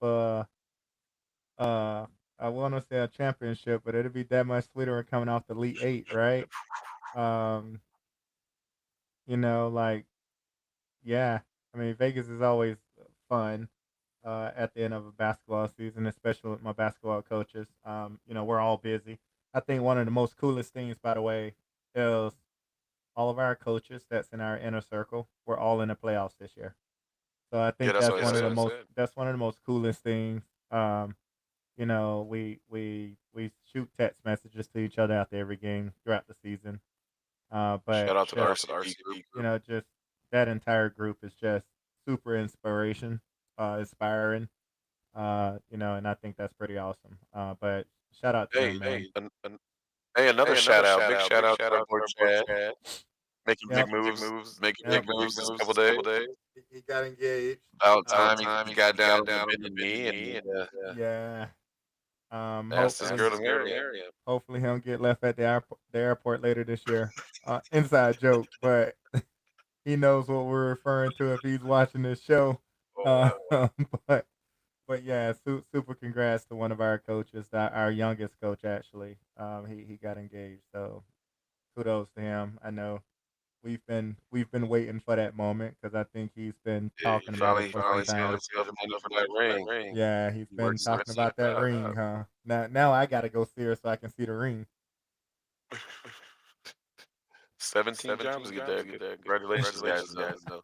I want to say a championship, but it'll be that much sweeter. We're coming off the Elite Eight, right? Um, like, yeah. I mean, Vegas is always fun at the end of a basketball season, especially with my basketball coaches. We're all busy. I think one of the most coolest things, by the way, is all of our coaches that's in our inner circle. We're all in the playoffs this year. So I Yeah, think that's what I said. that's one of the most coolest things. Um, we shoot text messages to each other after every game throughout the season. But Shout out to the just RCP group. just that entire group is just super inspiring. And I think that's pretty awesome. But shout out to them, Hey, man. hey, another shout out. Big shout out to our boy Chad making big Yep. moves, making Yep. big moves this couple days. He got engaged. About time he got down on the bended knee and Yeah. asked his girl to marry him. Hopefully he don't get left at the airport later this year. Inside joke, but he knows what we're referring to if he's watching this show. Uh, Oh, but yeah, super congrats to one of our coaches, our youngest coach actually. He got engaged, so kudos to him. I know we've been waiting for that moment because I think he's been yeah, talking about it for some seen time. himself enough for that ring. Yeah, he's He been worked his talking ass about that ring, huh? Now I gotta go see her so I can see the ring. off. 17 jobs to get that. Congratulations, guys. Though.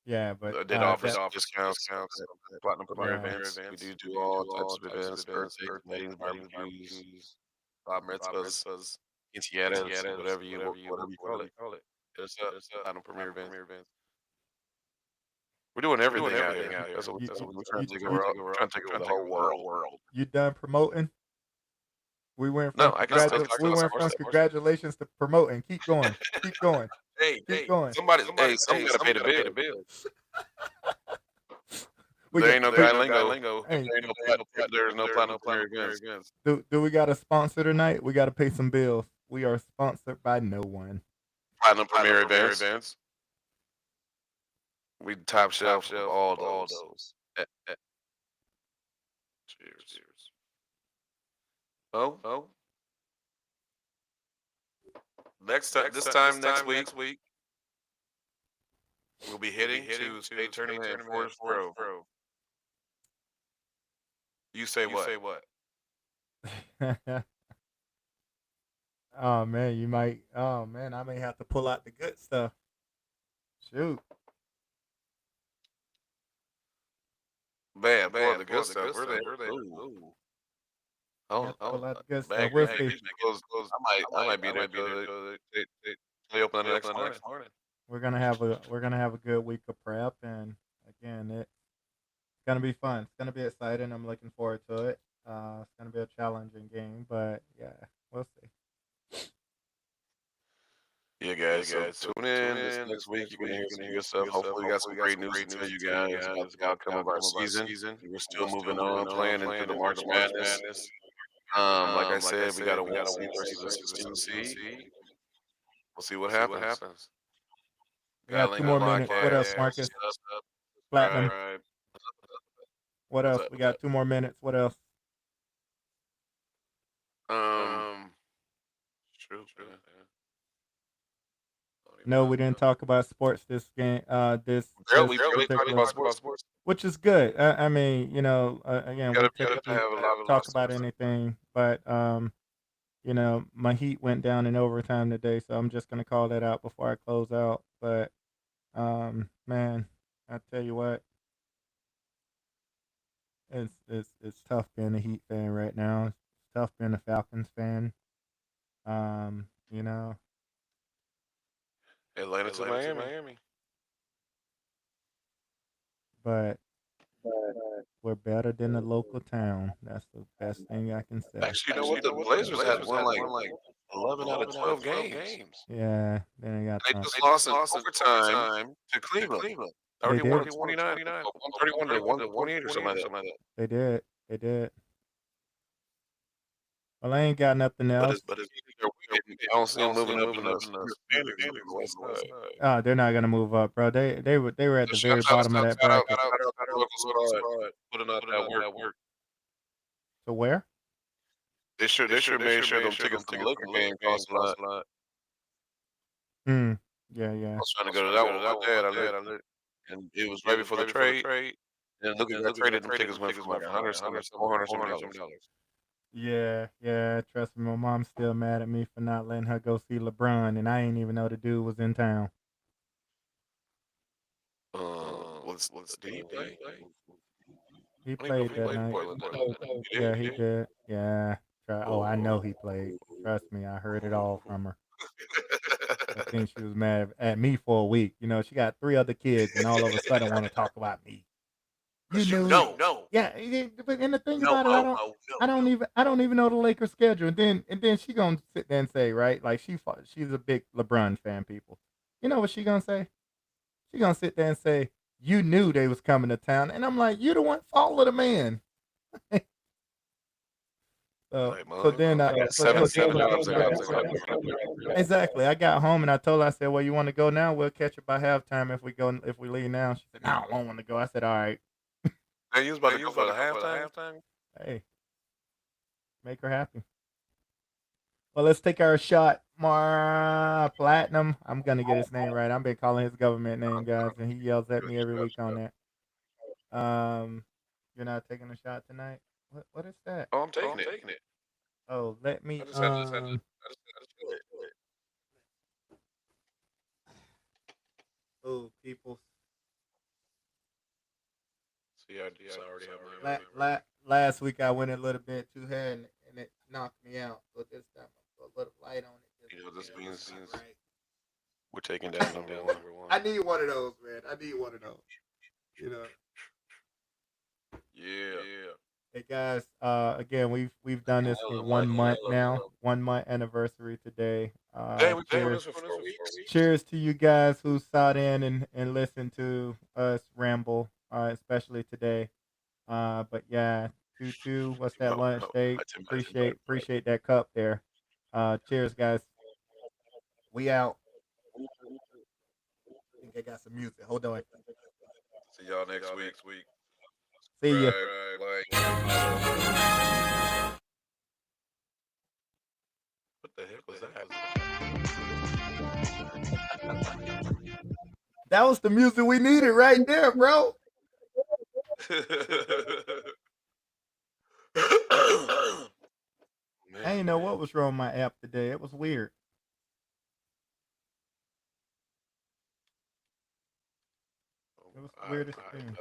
Yeah, but Did offers discounts, platinum premier yeah, events. We do all types of events, birthdays, weddings, barbecues, bar mitzvahs, quinceañeras, whatever you call it. Hit us up. Platinum premier events. We're doing everything out here. That's what you we're trying you to take you, over. We're trying to take over the whole world. you done promoting? No, I can still talk We about went sports. from congratulations to promoting. Keep going. Keep going. Keep Hey, going. somebody got to pay the bill. We There got ain't no guy lingo. hey, If there's no platinum premier events. do we got a sponsor tonight? We got to pay some bills. We are sponsored by no one. Platinum premier events. We top shelf of all those. Cheers. Oh, this time next week, we'll be heading to state tournament in Forest Grove. You say what? Oh man, you might. Oh man, I may have to pull out the good stuff. Shoot. Man, pull out the good stuff. Where they? Ooh. You have to pull out the good stuff. Bag We'll hey, see. I might be there till they open the next morning. We're gonna have a good week of prep, and again, it's gonna be fun. It's gonna be exciting. I'm looking forward to it. It's gonna be a challenging game, but yeah, we'll see. Yeah, guys. So tune in this next week. You're gonna hear some good stuff. Hopefully, we got some great news to tell you guys about the outcome of our season. We're still moving on, playing into the March Madness. Like I said, we got a 1 seed versus a 16 seed. We'll see what happens. We got 2 more minutes. What else, Marcus? Platinum. Right. What else? We got 2 more minutes. What else? True. No, we didn't talk about sports this game. We barely talked about sports. Which is good. I mean, again, we Gotta typically have a lot of talk about sports. anything, but my Heat went down in overtime today, so I'm just gonna call that out before I close out. But man, I tell you what, it's tough being a Heat fan right now. It's tough being a Falcons fan. Um, you know, Atlanta to Miami. but we're better than the local town. That's the best thing I can say. Actually, you know what? The Blazers had won like 11 out of 12 games. Yeah, then I got They just lost in overtime to Cleveland. They did. 31 to 29. 131 to 128 or something like that. They did. They did. Well, I ain't got nothing else. But it's I don't see them moving up in the standings on the west side. Oh, they're not gonna move up, bro. They were at the very Shout bottom of that bracket. out to the local squad putting out that work. So where? They should make sure them tickets to the local game cost a lot. Yeah. I was trying to go to that one with my dad. And it was right before the trade. And look at that traded, them tickets went from like 100 something, 400 something dollars. Yeah. Trust me, my mom's still mad at me for not letting her go see LeBron, and I ain't even know the dude was in town. Did he play? He I don't even know played if he that played night. Portland that night. Yeah, He he did. did. Yeah. Oh, I know he played. Oh. Trust me, I heard it all from her. I think she was mad at me for a week. You know, she got 3 other kids, and all of a sudden want to talk about me. You knew, No. yeah. But and the thing about it, No. I don't even know the Lakers schedule. And then she gonna sit there and say, right, like she's a big LeBron fan. People, you know what she gonna say? She gonna sit there and say, you knew they was coming to town, and I'm like, you the one follow the man. Like, So man, then I got seven jobs I got to do. exactly. I got home and I told her, I said, well, you want to go now? We'll catch it by halftime if we leave now. She said, no, I don't want to go. I said, all right. Hey, you was about to go for the halftime? Hey, make her happy. Well, let's take our shot. Platinum. I'm gonna get his name right. I've been calling his government name, guys, and he yells at me every week on that. You're not taking a shot tonight. What is that? Oh, I'm taking it. Oh, let me. I just had to. Oh, people. See, I already have my. Last week I went a little bit too hard and it knocked me out. So this time I put a little light on it. You know, this means right. we're taking down number one. I need one of those, man. I need one of those. You know. Yeah. Hey guys, again we've done this for 1 month now. 1 month anniversary today. Hey, we've been doing Cheers. this for weeks. Cheers to you guys who sat in and listened to us ramble, especially today. But yeah, 2-2. What's that lunch date? Appreciate that cup there. Cheers, guys. We out. I think I got some music. Hold on. See y'all next week. See ya. What the heck was that? That was the music we needed right there, bro. I didn't know what was wrong with my app today. It was weird. It was the weirdest thing.